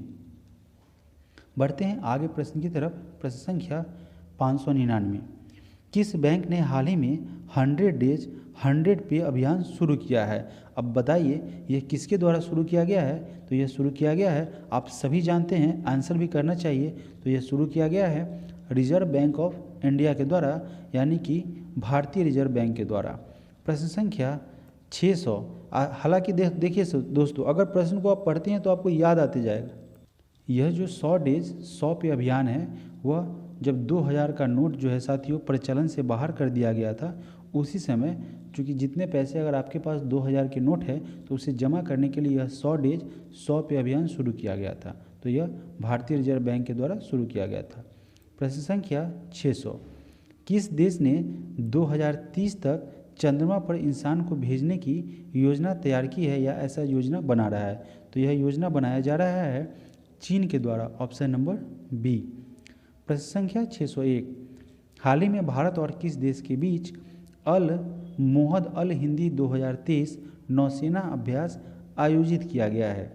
बढ़ते हैं आगे प्रश्न की तरफ। प्रश्न संख्या 599, किस बैंक ने हाल ही में 100 डेज 100 पे अभियान शुरू किया है? अब बताइए यह किसके द्वारा शुरू किया गया है? तो यह शुरू किया गया है, आप सभी जानते हैं, आंसर भी करना चाहिए। तो यह शुरू किया गया है रिजर्व बैंक ऑफ इंडिया के द्वारा, यानी कि भारतीय रिजर्व बैंक के द्वारा। प्रश्न संख्या 600, हालांकि देखिए दोस्तों, अगर प्रश्न को आप पढ़ते हैं तो आपको याद आते जाएगा। यह जो 100 डेज 100 पे अभियान है, वह जब 2000 का नोट जो है साथियों प्रचलन से बाहर कर दिया गया था, उसी समय, चूँकि जितने पैसे अगर आपके पास 2000 के नोट है तो उसे जमा करने के लिए यह 100 डेज 100 पे अभियान शुरू किया गया था। तो यह भारतीय रिजर्व बैंक के द्वारा शुरू किया गया था। प्रश्न संख्या 600, किस देश ने 2030 तक चंद्रमा पर इंसान को भेजने की योजना तैयार की है या ऐसा योजना बना रहा है? तो यह योजना बनाया जा रहा है चीन के द्वारा, ऑप्शन नंबर बी। प्रश्न संख्या 601, हाल ही में भारत और किस देश के बीच अल मोहद अल हिंदी 2023 नौसेना अभ्यास आयोजित किया गया है?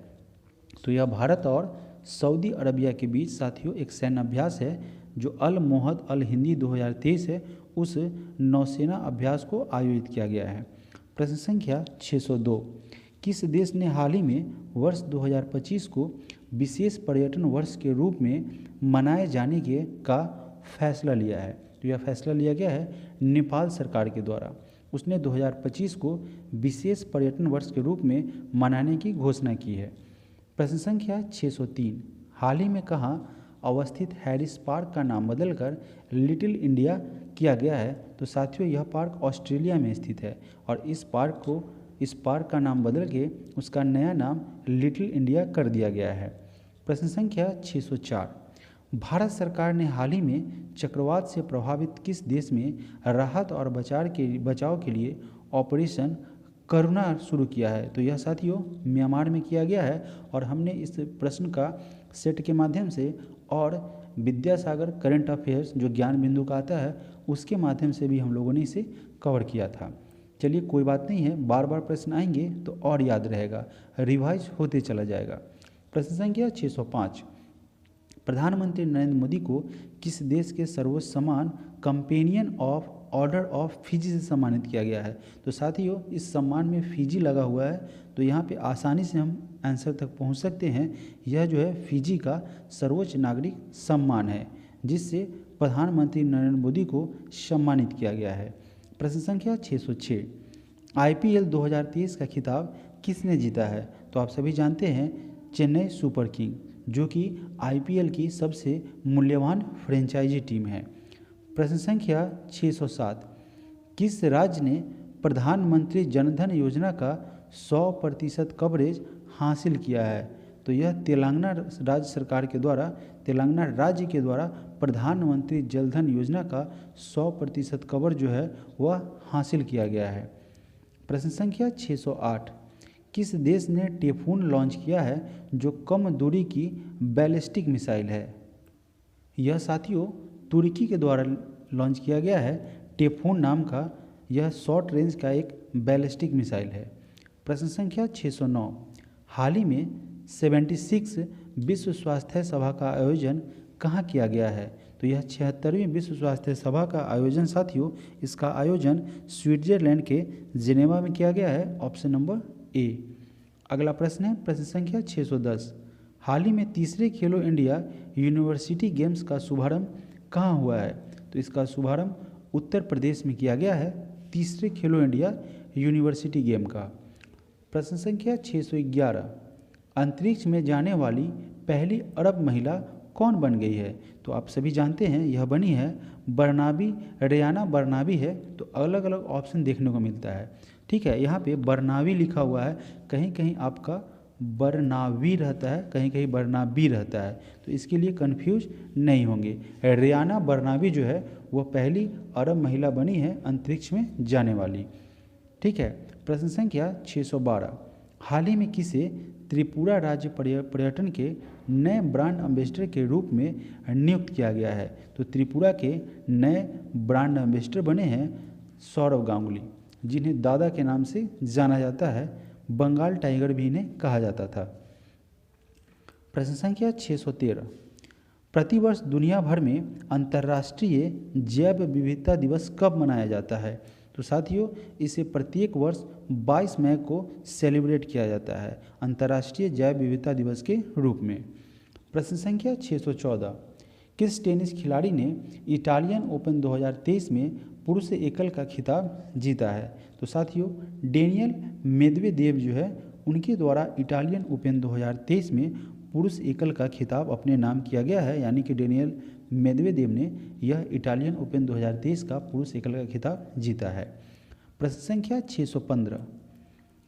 तो यह भारत और सऊदी अरबिया के बीच साथियों एक सैन्य अभ्यास है, जो अल मोहद अल हिंदी 2023 है, उस नौसेना अभ्यास को आयोजित किया गया है। प्रश्न संख्या 602, किस देश ने हाल ही में वर्ष 2025 को विशेष पर्यटन वर्ष के रूप में मनाए जाने का फैसला लिया है? तो यह फैसला लिया गया है नेपाल सरकार के द्वारा। उसने 2025 को विशेष पर्यटन वर्ष के रूप में मनाने की घोषणा की है। प्रश्न संख्या 603, हाल ही में कहाँ अवस्थित हैरिस पार्क का नाम बदलकर लिटिल इंडिया किया गया है? तो साथियों यह पार्क ऑस्ट्रेलिया में स्थित है, और इस पार्क का नाम बदल के उसका नया नाम लिटिल इंडिया कर दिया गया है। प्रश्न संख्या 604, भारत सरकार ने हाल ही में चक्रवात से प्रभावित किस देश में राहत और बचाव के लिए ऑपरेशन करुणा शुरू किया है? तो यह साथियों म्यांमार में किया गया है, और हमने इस प्रश्न का सेट के माध्यम से और विद्यासागर करंट अफेयर्स जो ज्ञान बिंदु का आता है उसके माध्यम से भी हम लोगों ने इसे कवर किया था। चलिए कोई बात नहीं है, बार बार प्रश्न आएंगे तो और याद रहेगा, रिवाइज होते चला जाएगा। प्रश्न संख्या 605, प्रधानमंत्री नरेंद्र मोदी को किस देश के सर्वोच्च सम्मान companion of order of Fiji से सम्मानित किया गया है? तो साथियों, इस सम्मान में फिजी लगा हुआ है, तो यहाँ पे आसानी से हम आंसर तक पहुँच सकते हैं। यह जो है फिजी का सर्वोच्च नागरिक सम्मान है, जिससे प्रधानमंत्री नरेंद्र मोदी को सम्मानित किया गया है। प्रश्न संख्या 606, IPL 2023 का खिताब किसने जीता है? तो आप सभी जानते हैं चेन्नई सुपर किंग, जो कि IPL की सबसे मूल्यवान फ्रेंचाइजी टीम है। प्रश्न संख्या 607, किस राज्य ने प्रधानमंत्री जनधन योजना का 100% कवरेज हासिल किया है? तो यह तेलंगाना राज्य के द्वारा प्रधानमंत्री जनधन योजना का 100% कवर जो है वह हासिल किया गया है। प्रश्न संख्या 608, किस देश ने टाइफून लॉन्च किया है जो कम दूरी की बैलिस्टिक मिसाइल है? यह साथियों तुर्की के द्वारा लॉन्च किया गया है। टाइफून नाम का यह शॉर्ट रेंज का एक बैलिस्टिक मिसाइल है। प्रश्न संख्या 609, हाल ही में 76 विश्व स्वास्थ्य सभा का आयोजन कहाँ किया गया है? तो यह 76वीं विश्व स्वास्थ्य सभा का आयोजन साथियों, इसका आयोजन स्विट्जरलैंड के जिनेवा में किया गया है। Option number A. अगला प्रश्न है प्रश्न संख्या 610, हाल ही में तीसरे खेलो इंडिया यूनिवर्सिटी गेम्स का शुभारंभ कहाँ हुआ है? तो इसका शुभारंभ उत्तर प्रदेश में किया गया है, तीसरे खेलो इंडिया यूनिवर्सिटी गेम का। प्रश्न संख्या 611, अंतरिक्ष में जाने वाली पहली अरब महिला कौन बन गई है? तो आप सभी जानते हैं यह बनी है बरनाबी, रेयाना बरनाबी है। तो अलग अलग ऑप्शन देखने को मिलता है, ठीक है। यहाँ पे बरनाबी लिखा हुआ है, कहीं कहीं आपका बरनावी रहता है, कहीं कहीं बरनाबी रहता है, तो इसके लिए कंफ्यूज नहीं होंगे। रेयाना बरनाबी जो है वह पहली अरब महिला बनी है अंतरिक्ष में जाने वाली, ठीक है। प्रश्न संख्या 612, हाल ही में किसे त्रिपुरा राज्य पर्यटन के नए ब्रांड एम्बेसडर के रूप में नियुक्त किया गया है? तो त्रिपुरा के नए ब्रांड एम्बेसडर बने हैं सौरव गांगुली, जिन्हें दादा के नाम से जाना जाता है, बंगाल टाइगर भी इन्हें कहा जाता था। प्रश्न संख्या 613, प्रतिवर्ष दुनिया भर में अंतर्राष्ट्रीय जैव विविधता दिवस कब मनाया जाता है? तो साथियों, इसे प्रत्येक वर्ष 22 मई को सेलिब्रेट किया जाता है अंतर्राष्ट्रीय जैव विविधता दिवस के रूप में। प्रश्न संख्या 614, किस टेनिस खिलाड़ी ने इटालियन ओपन 2023 में पुरुष एकल का खिताब जीता है? तो साथियों, डेनियल मेदवेदेव जो है उनके द्वारा इटालियन ओपन 2023 में पुरुष एकल का खिताब अपने नाम किया गया है, यानी कि डेनियल मेदवेदेव ने यह इटालियन ओपन 2023 का पुरुष एकल का खिताब जीता है। प्रश्न संख्या 615,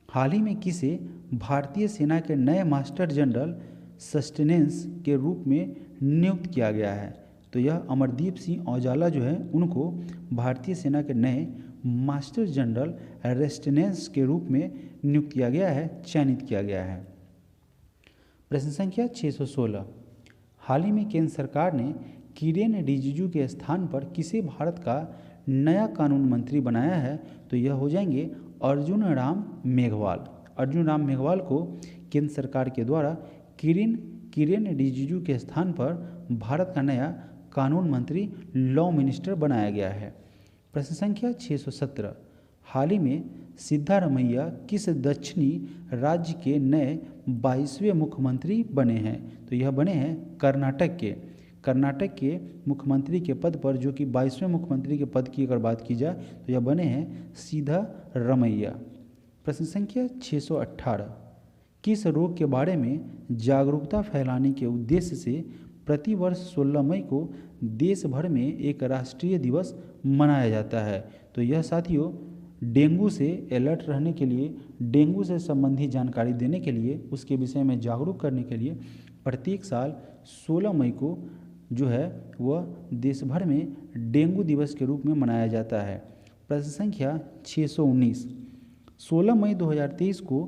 हाल ही में किसे भारतीय सेना के नए मास्टर जनरल सस्टेनेंस के रूप में नियुक्त किया गया है? तो यह अमरदीप सिंह औजाला जो है उनको भारतीय सेना के नए मास्टर जनरल रेस्टेनेंस के रूप में नियुक्त किया गया है, चयनित किया गया है। प्रश्न संख्या 616, हाल ही में केंद्र सरकार ने किरेन रिजिजू के स्थान पर किसे भारत का नया कानून मंत्री बनाया है? तो यह हो जाएंगे अर्जुन राम मेघवाल। अर्जुन राम मेघवाल को केंद्र सरकार के द्वारा किरेन रिजिजू के स्थान पर भारत का नया कानून मंत्री लॉ मिनिस्टर बनाया गया है। प्रश्न संख्या 617, हाल ही में सिद्धारमैया किस दक्षिणी राज्य के नए 22वें मुख्यमंत्री बने हैं? तो यह बने हैं कर्नाटक के मुख्यमंत्री के पद पर, जो कि 22वें मुख्यमंत्री के पद की अगर बात की जाए तो यह बने हैं सिद्धारमैया। प्रश्न संख्या 618, किस रोग के बारे में जागरूकता फैलाने के उद्देश्य से प्रतिवर्ष 16 मई को देश भर में एक राष्ट्रीय दिवस मनाया जाता है? तो यह साथियों डेंगू से अलर्ट रहने के लिए, डेंगू से संबंधित जानकारी देने के लिए, उसके विषय में जागरूक करने के लिए प्रत्येक साल 16 मई को जो है वह देश भर में डेंगू दिवस के रूप में मनाया जाता है। प्रश्न संख्या 619, 16 मई 2023 को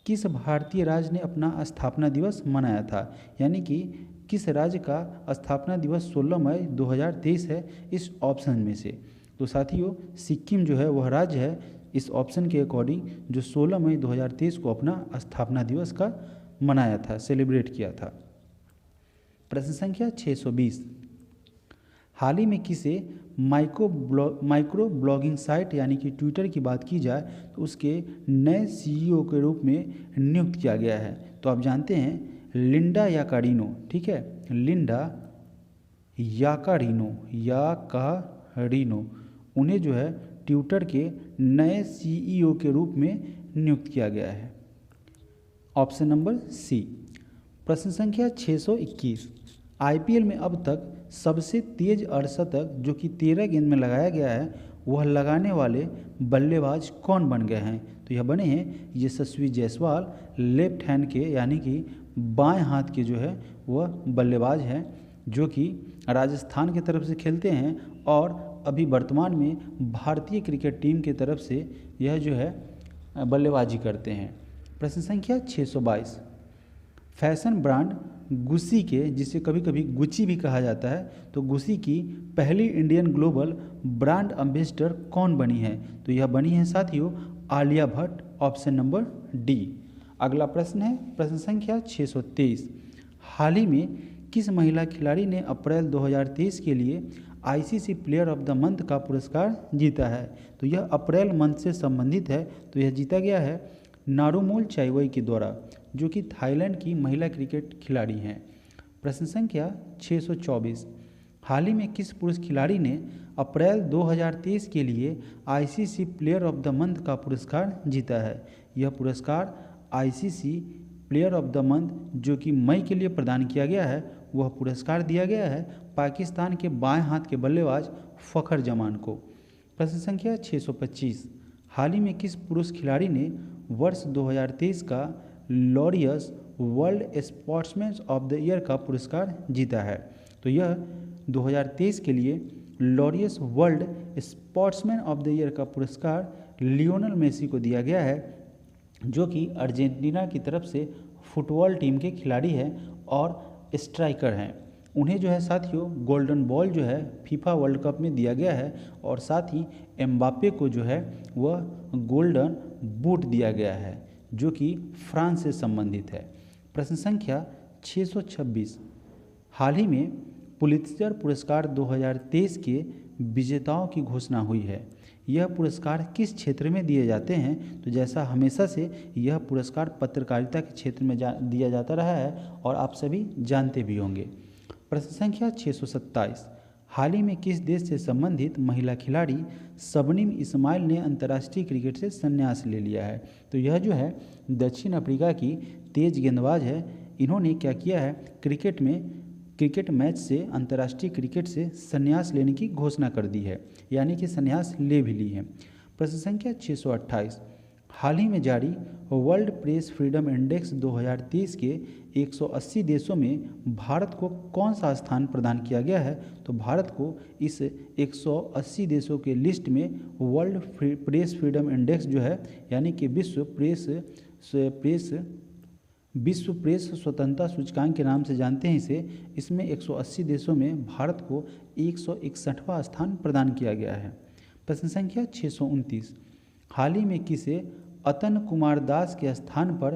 किस भारतीय राज्य ने अपना स्थापना दिवस मनाया था? यानी कि किस राज्य का स्थापना दिवस 16 मई 2023 है इस ऑप्शन में से? तो साथियों, सिक्किम जो है वह राज्य है इस ऑप्शन के अकॉर्डिंग जो 16 मई 2023 को अपना स्थापना दिवस का मनाया था, सेलिब्रेट किया था। प्रश्न संख्या 620, हाल ही में किसे माइक्रो ब्लॉगिंग साइट यानी कि ट्विटर की बात की जाए तो उसके नए सीईओ के रूप में नियुक्त किया गया है? तो आप जानते हैं लिंडा याकारिनो, ठीक है, लिंडा याकारिनो, उन्हें जो है ट्विटर के नए सीईओ के रूप में नियुक्त किया गया है। Option number C. प्रश्न संख्या 621, आईपीएल में अब तक सबसे तेज अर्धशतक जो कि 13 गेंद में लगाया गया है वह लगाने वाले बल्लेबाज कौन बन गए हैं? तो यह बने हैं यशस्वी जायसवाल, लेफ्ट हैंड के यानी कि बाएं हाथ के जो है वह बल्लेबाज हैं, जो कि राजस्थान की तरफ से खेलते हैं और अभी वर्तमान में भारतीय क्रिकेट टीम की तरफ से यह जो है बल्लेबाजी करते हैं। प्रश्न संख्या 622, फैशन ब्रांड गुची के, जिसे कभी कभी गुची भी कहा जाता है, तो गुची की पहली इंडियन ग्लोबल ब्रांड एम्बेसडर कौन बनी है? तो यह बनी है साथियों Alia Bhatt, option number D. अगला प्रश्न है प्रश्न संख्या 623, हाल ही में किस महिला खिलाड़ी ने अप्रैल 2023 के लिए ICC player of the month का पुरस्कार जीता है? तो यह अप्रैल मंथ से संबंधित है, तो यह जीता गया है नारुमोल चाइवई के द्वारा, जो कि थाईलैंड की महिला क्रिकेट खिलाड़ी हैं। प्रश्न संख्या 624, हाल ही में किस पुरुष खिलाड़ी ने अप्रैल 2023 के लिए ICC player of the month का पुरस्कार जीता है? यह पुरस्कार ICC player of the month जो कि मई के लिए प्रदान किया गया है, वह पुरस्कार दिया गया है पाकिस्तान के बाएं हाथ के बल्लेबाज फ़खर जमान को। प्रश्न संख्या 625, हाल ही में किस पुरुष खिलाड़ी ने वर्ष 2023 का Laureus world sportsman of the year का पुरस्कार जीता है? तो यह 2023 के लिए Laureus world sportsman of the year का पुरस्कार लियोनेल मेसी को दिया गया है, जो कि अर्जेंटीना की तरफ से फुटबॉल टीम के खिलाड़ी हैं और स्ट्राइकर हैं। उन्हें जो है साथियों गोल्डन बॉल जो है फीफा वर्ल्ड कप में दिया गया है और साथ ही एम्बापे को जो है वह गोल्डन बूट दिया गया है, जो कि फ्रांस से संबंधित है। प्रश्न संख्या 626, हाल ही में पुलित्जर पुरस्कार 2023 के विजेताओं की घोषणा हुई है। यह पुरस्कार किस क्षेत्र में दिए जाते हैं? तो जैसा हमेशा से यह पुरस्कार पत्रकारिता के क्षेत्र में दिया जाता रहा है और आप सभी जानते भी होंगे। प्रश्न संख्या 627, हाल ही में किस देश से संबंधित महिला खिलाड़ी शबनीम इस्माइल ने अंतर्राष्ट्रीय क्रिकेट से संन्यास ले लिया है? तो यह जो है दक्षिण अफ्रीका की तेज गेंदबाज है। इन्होंने क्या किया है, क्रिकेट मैच से अंतर्राष्ट्रीय क्रिकेट से संन्यास लेने की घोषणा कर दी है, यानी कि संन्यास ले भी ली है। प्रश्न संख्या 628, हाल ही में जारी वर्ल्ड प्रेस फ्रीडम इंडेक्स 2023 के 180 देशों में भारत को कौन सा स्थान प्रदान किया गया है? तो भारत को इस 180 देशों के लिस्ट में वर्ल्ड प्रेस फ्रीडम इंडेक्स जो है, यानी कि विश्व प्रेस स्वतंत्रता सूचकांक के नाम से जानते हैं इसे, इसमें 180 देशों में भारत को 161वां स्थान प्रदान किया गया है। प्रश्न संख्या 629, हाल ही में किसे अतन कुमार दास के स्थान पर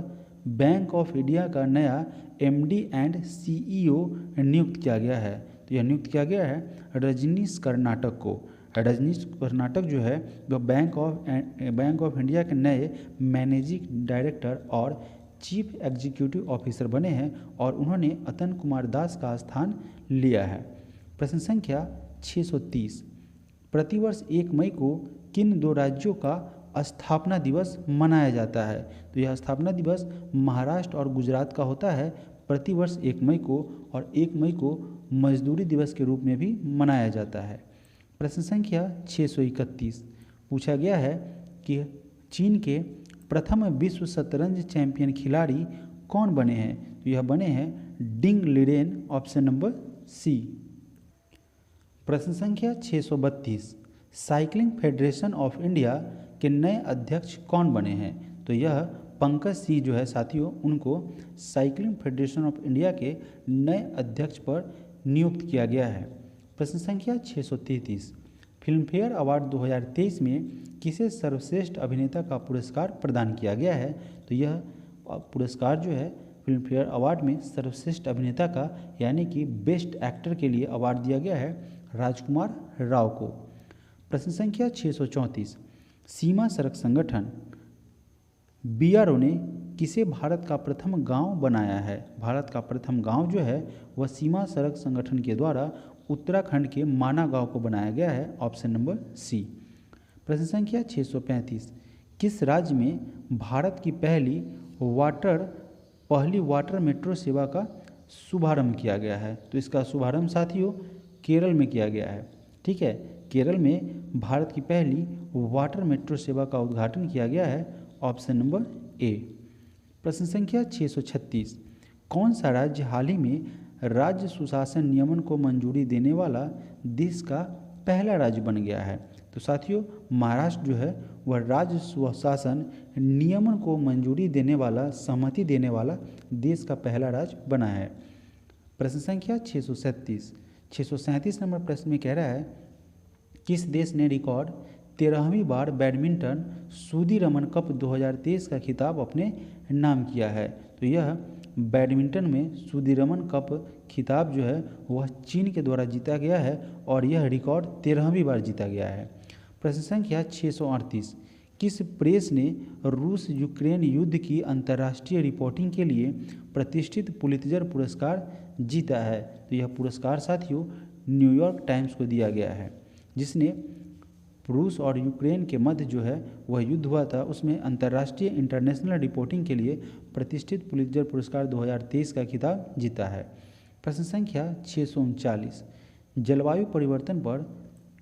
बैंक ऑफ इंडिया का नया एमडी एंड सीईओ नियुक्त किया गया है? तो यह नियुक्त किया गया है रजनीश कर्नाटक को। रजनीश कर्नाटक जो है वह बैंक ऑफ इंडिया के नए मैनेजिंग डायरेक्टर और चीफ एग्जीक्यूटिव ऑफिसर बने हैं और उन्होंने अतन कुमार दास का स्थान लिया है। प्रश्न संख्या 630, प्रतिवर्ष 1 मई को किन 2 राज्यों का स्थापना दिवस मनाया जाता है? तो यह स्थापना दिवस महाराष्ट्र और गुजरात का होता है प्रतिवर्ष 1 मई को, और 1 मई को मजदूरी दिवस के रूप में भी मनाया जाता है। प्रश्न संख्या 631, पूछा गया है कि चीन के प्रथम विश्व शतरंज चैंपियन खिलाड़ी कौन बने हैं? तो यह बने हैं डिंग लिरेन, ऑप्शन नंबर सी। प्रश्न संख्या 632, साइकिलिंग फेडरेशन ऑफ इंडिया के नए अध्यक्ष कौन बने हैं? तो यह पंकज सिंह जो है साथियों, उनको साइकिलिंग फेडरेशन ऑफ इंडिया के नए अध्यक्ष पर नियुक्त किया गया है। प्रश्न संख्या 633, फिल्मफेयर अवार्ड 2023 में किसे सर्वश्रेष्ठ अभिनेता का पुरस्कार प्रदान किया गया है? तो यह पुरस्कार जो है फिल्म फेयर अवार्ड में सर्वश्रेष्ठ अभिनेता का यानी कि बेस्ट एक्टर के लिए अवार्ड दिया गया है राजकुमार राव को। प्रश्न संख्या 634, सीमा सड़क संगठन BRO ने किसे भारत का प्रथम गांव बनाया है? भारत का प्रथम गांव जो है वह सीमा सड़क संगठन के द्वारा उत्तराखंड के माना गांव को बनाया गया है, ऑप्शन नंबर सी। प्रश्न संख्या 635, किस राज्य में भारत की पहली वाटर मेट्रो सेवा का शुभारंभ किया गया है? तो इसका शुभारंभ साथियों केरल में किया गया है। ठीक है, केरल में भारत की पहली वाटर मेट्रो सेवा का उद्घाटन किया गया है, ऑप्शन नंबर ए। प्रश्न संख्या 636, कौन सा राज्य हाल ही में राज्य सुशासन नियमन को मंजूरी देने वाला देश का पहला राज्य बन गया है? तो साथियों महाराष्ट्र जो है वह राज्य सुशासन नियमन को मंजूरी देने वाला, सहमति देने वाला देश का पहला राज्य बना है। प्रश्न संख्या 637 नंबर प्रश्न में कह रहा है किस देश ने रिकॉर्ड 13वीं बार बैडमिंटन सुदीरमन कप 2023 का खिताब अपने नाम किया है? तो यह बैडमिंटन में सुदीरमन कप खिताब जो है वह चीन के द्वारा जीता गया है और यह रिकॉर्ड 13वीं बार जीता गया है। प्रश्न संख्या 638, किस प्रेस ने रूस यूक्रेन युद्ध की अंतर्राष्ट्रीय रिपोर्टिंग के लिए प्रतिष्ठित पुलित्जर पुरस्कार जीता है? तो यह पुरस्कार साथियों न्यूयॉर्क टाइम्स को दिया गया है, जिसने रूस और यूक्रेन के मध्य जो है वह युद्ध हुआ था, उसमें अंतर्राष्ट्रीय इंटरनेशनल रिपोर्टिंग के लिए प्रतिष्ठित पुलित्जर पुरस्कार 2023 का खिताब जीता है। प्रश्न संख्या 639, जलवायु परिवर्तन पर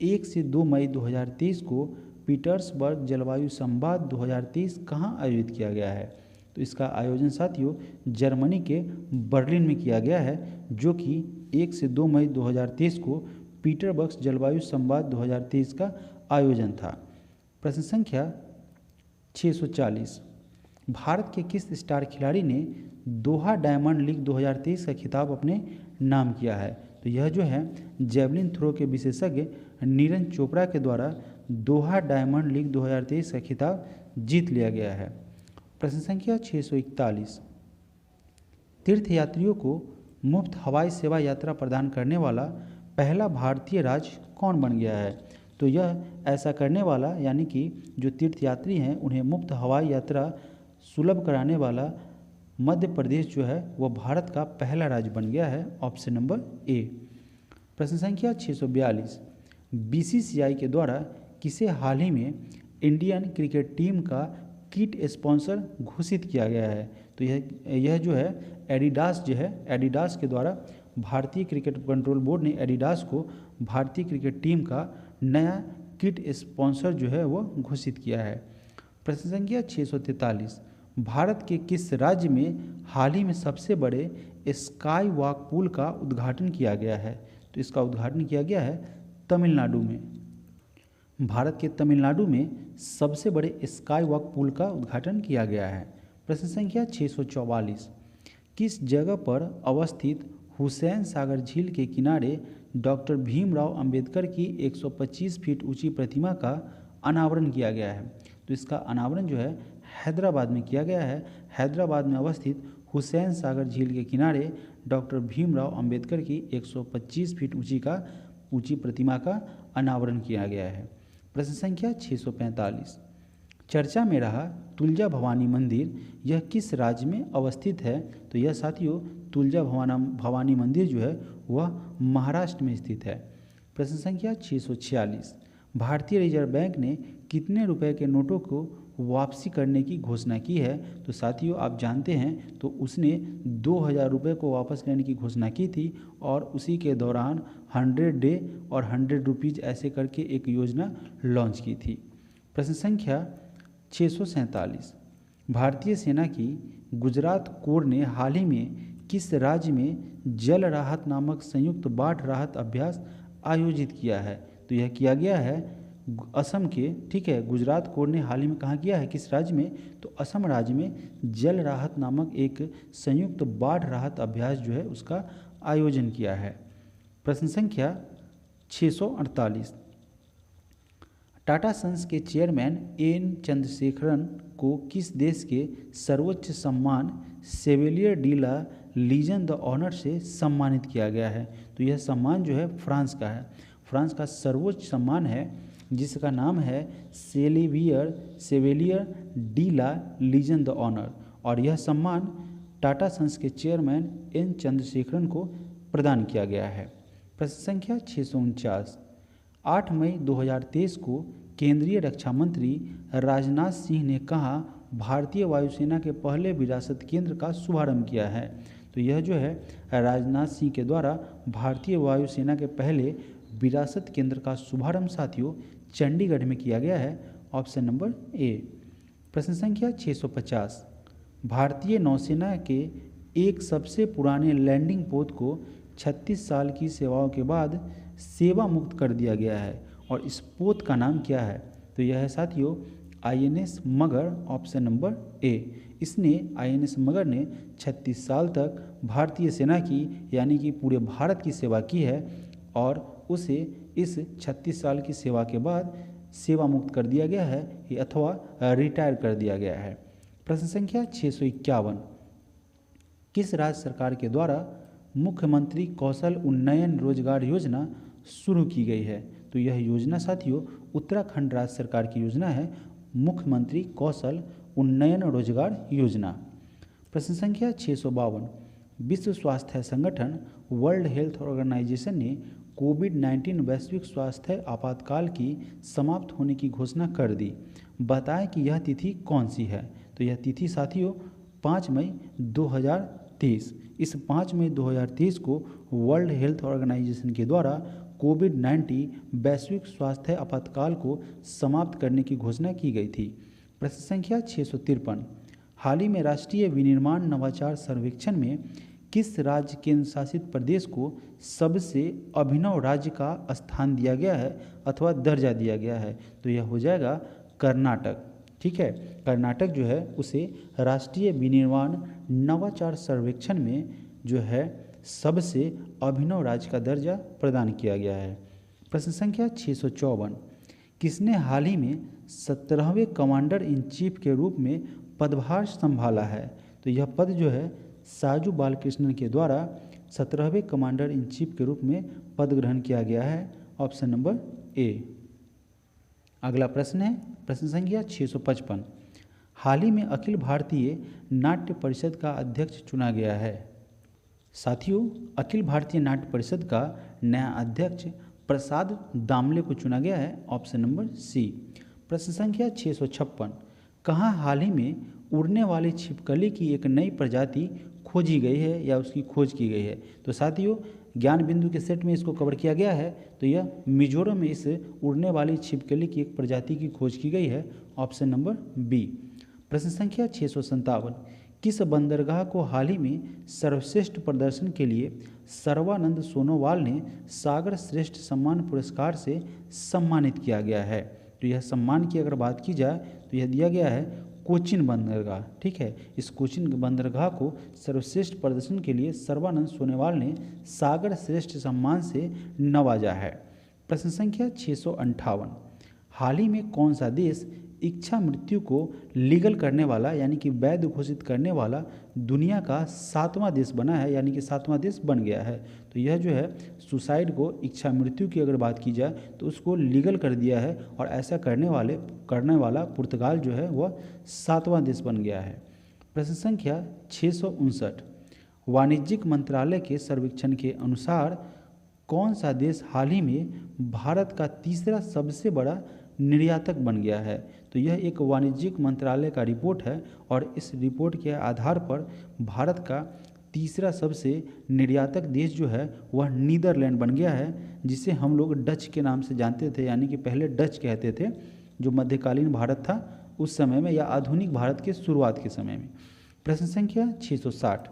1 से 2 मई 2023 को पीटर्सबर्ग जलवायु संवाद 2023 कहाँ आयोजित किया गया है? तो इसका आयोजन साथियों जर्मनी के बर्लिन में किया गया है, जो कि 1 से 2 मई 2023 को पीटर्सबर्ग जलवायु संवाद 2023 का आयोजन था। प्रश्न संख्या 640, भारत के किस स्टार खिलाड़ी ने दोहा डायमंड लीग 2023 का खिताब अपने नाम किया है? तो यह जो है जेवलिन थ्रो के विशेषज्ञ नीरज चोपड़ा के द्वारा दोहा डायमंड लीग 2023 का खिताब जीत लिया गया है। प्रश्न संख्या 641, तीर्थयात्रियों को मुफ्त हवाई सेवा यात्रा प्रदान करने वाला पहला भारतीय राज्य कौन बन गया है? तो यह ऐसा करने वाला यानी कि जो तीर्थयात्री हैं उन्हें मुफ्त हवाई यात्रा सुलभ कराने वाला मध्य प्रदेश जो है वह भारत का पहला राज्य बन गया है, ऑप्शन नंबर ए। प्रश्न संख्या 642, BCCI के द्वारा किसे हाल ही में इंडियन क्रिकेट टीम का किट स्पॉन्सर घोषित किया गया है? तो यह जो है एडिडास के द्वारा भारतीय क्रिकेट कंट्रोल बोर्ड ने एडिडास को भारतीय क्रिकेट टीम का नया किट स्पॉन्सर जो है वो घोषित किया है। प्रश्न संख्या 643, भारत के किस राज्य में हाल ही में सबसे बड़े स्काई वॉक पुल का उद्घाटन किया गया है? तो इसका उद्घाटन किया गया है तमिलनाडु में। भारत के तमिलनाडु में सबसे बड़े स्काई वॉक पुल का उद्घाटन किया गया है। प्रश्न संख्या 644, किस जगह पर अवस्थित हुसैन सागर झील के किनारे डॉक्टर भीमराव अंबेडकर की 125 फीट ऊंची प्रतिमा का अनावरण किया गया है? तो इसका अनावरण जो है हैदराबाद में किया गया है। हैदराबाद में अवस्थित हुसैन सागर झील के किनारे डॉक्टर भीमराव अंबेडकर की 125 फीट ऊंची प्रतिमा का अनावरण किया गया है। प्रश्न संख्या 645, चर्चा में रहा तुलजा भवानी मंदिर यह किस राज्य में अवस्थित है? तो यह साथियों तुलजा भवानी मंदिर जो है वह महाराष्ट्र में स्थित है। प्रश्न संख्या 646, भारतीय रिजर्व बैंक ने कितने रुपए के नोटों को वापसी करने की घोषणा की है? तो साथियों आप जानते हैं तो उसने 2000 रुपये को वापस लेने की घोषणा की थी और उसी के दौरान 100 डे और 100 रुपीज़ ऐसे करके एक योजना लॉन्च की थी। प्रश्न संख्या 647, भारतीय सेना की गुजरात कोर ने हाल ही में किस राज्य में जल राहत नामक संयुक्त बाढ़ राहत अभ्यास आयोजित किया है? तो यह किया गया है असम के, ठीक है, गुजरात कोर ने हाल ही में कहाँ किया है, किस राज्य में? तो असम राज्य में जल राहत नामक एक संयुक्त बाढ़ राहत अभ्यास जो है उसका आयोजन किया है। प्रश्न संख्या 648, टाटा सन्स के चेयरमैन एन चंद्रशेखरन को किस देश के सर्वोच्च सम्मान Chevalier de la Legion d' Honneur से सम्मानित किया गया है? तो यह सम्मान जो है फ्रांस का है। फ्रांस का सर्वोच्च सम्मान है जिसका नाम है Chevalier de la Legion d' Honneur, और यह सम्मान टाटा सन्स के चेयरमैन एन चंद्रशेखरन को प्रदान किया गया है। प्रश्न संख्या 649। 8 मई 2023 को केंद्रीय रक्षा मंत्री राजनाथ सिंह ने कहा भारतीय वायुसेना के पहले विरासत केंद्र का शुभारंभ किया है? तो यह जो है राजनाथ सिंह के द्वारा भारतीय वायुसेना के पहले विरासत केंद्र का शुभारंभ साथियों चंडीगढ़ में किया गया है। Option number A. प्रश्न संख्या 650। भारतीय नौसेना के एक सबसे पुराने लैंडिंग पोत को 36 साल की सेवाओं के बाद सेवा मुक्त कर दिया गया है, और इस पोत का नाम क्या है? तो यह है साथियों INS मगर। Option number A. इसने INS मगर ने 36 साल तक भारतीय सेना की यानी कि पूरे भारत की सेवा की है, और उसे इस 36 साल की सेवा के बाद सेवा मुक्त कर दिया गया है अथवा रिटायर कर दिया गया है। प्रश्न संख्या 651। किस राज्य सरकार के द्वारा मुख्यमंत्री कौशल उन्नयन रोजगार योजना शुरू की गई है? तो यह योजना साथियों उत्तराखंड राज्य सरकार की योजना है, मुख्यमंत्री कौशल उन्नयन रोजगार योजना। प्रश्न संख्या 652। विश्व स्वास्थ्य संगठन वर्ल्ड हेल्थ ऑर्गेनाइजेशन ने कोविड-19 वैश्विक स्वास्थ्य आपातकाल की समाप्त होने की घोषणा कर दी। बताएं कि यह तिथि कौन सी है? तो यह तिथि साथियों 5 मई 2023। इस 5 मई 2023 को वर्ल्ड हेल्थ ऑर्गेनाइजेशन के द्वारा कोविड-19 वैश्विक स्वास्थ्य आपातकाल को समाप्त करने की घोषणा की गई थी। प्रश्न संख्या 653। हाल ही में राष्ट्रीय विनिर्माण नवाचार सर्वेक्षण में किस राज्य केंद्र शासित प्रदेश को सबसे अभिनव राज्य का स्थान दिया गया है अथवा दर्जा दिया गया है? तो यह हो जाएगा कर्नाटक। ठीक है, कर्नाटक जो है उसे राष्ट्रीय विनिर्माण नवाचार सर्वेक्षण में जो है सबसे अभिनव राज्य का दर्जा प्रदान किया गया है। प्रश्न संख्या 654। किसने हाल ही में 17वें कमांडर इन चीफ के रूप में पदभार संभाला है? तो यह पद जो है साजू बालकृष्णन के द्वारा 17वें कमांडर इन चीफ के रूप में पद ग्रहण किया गया है। Option number A. अगला प्रश्न है प्रश्न संख्या 655। हाल ही में अखिल भारतीय नाट्य परिषद का अध्यक्ष चुना गया है। साथियों अखिल भारतीय नाट्य परिषद का नया अध्यक्ष प्रसाद दामले को चुना गया है। Option number C. प्रश्न संख्या 656। कहाँ हाल ही में उड़ने वाली छिपकली की एक नई प्रजाति खोजी गई है या उसकी खोज की गई है? तो साथियों ज्ञान बिंदु के सेट में इसको कवर किया गया है। तो यह मिजोरम में इस उड़ने वाली छिपकली की एक प्रजाति की खोज की गई है। Option number B. प्रश्न संख्या 657। किस बंदरगाह को हाल ही में सर्वश्रेष्ठ प्रदर्शन के लिए सर्वानंद सोनोवाल ने सागर श्रेष्ठ सम्मान पुरस्कार से सम्मानित किया गया है? तो यह सम्मान की अगर बात की जाए तो यह दिया गया है कोचिन बंदरगाह। ठीक है, इस कोचिन बंदरगाह को सर्वश्रेष्ठ प्रदर्शन के लिए सर्वानंद सोनोवाल ने सागर श्रेष्ठ सम्मान से नवाजा है। प्रश्न संख्या 658। हाल ही में कौन सा देश इच्छा मृत्यु को लीगल करने वाला यानी कि वैध घोषित करने वाला दुनिया का 7वां देश बना है यानी कि 7वां देश बन गया है? तो यह जो है सुसाइड को इच्छा मृत्यु की अगर बात की जाए तो उसको लीगल कर दिया है, और ऐसा करने वाला पुर्तगाल जो है वह 7वां देश बन गया है। प्रश्न संख्या 659। वाणिज्यिक मंत्रालय के सर्वेक्षण के अनुसार कौन सा देश हाल ही में भारत का तीसरा सबसे बड़ा निर्यातक बन गया है? तो यह एक वाणिज्यिक मंत्रालय का रिपोर्ट है, और इस रिपोर्ट के आधार पर भारत का तीसरा सबसे निर्यातक देश जो है वह नीदरलैंड बन गया है, जिसे हम लोग डच के नाम से जानते थे, यानी कि पहले डच कहते थे जो मध्यकालीन भारत था उस समय में, या आधुनिक भारत के शुरुआत के समय में। प्रश्न संख्या 660।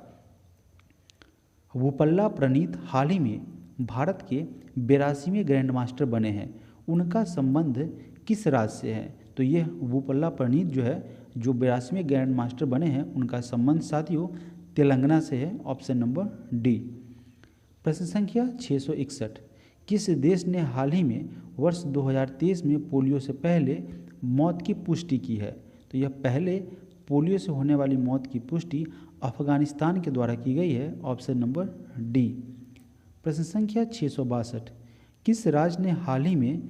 वुपल्ला प्रणीत हाल ही में भारत के 82वें ग्रैंड मास्टर बने हैं, उनका संबंध किस राज्य से है? तो यह वुपल्ला प्रणीत जो है जो 82वें ग्रैंड मास्टर बने हैं उनका संबंध साथियों तेलंगाना से है। Option number D. प्रश्न संख्या 661। किस देश ने हाल ही में वर्ष 2023 में पोलियो से पहले मौत की पुष्टि की है? तो यह पहले पोलियो से होने वाली मौत की पुष्टि अफगानिस्तान के द्वारा की गई है, ऑप्शन नंबर डी। प्रश्न संख्या 662, किस राज्य ने हाल ही में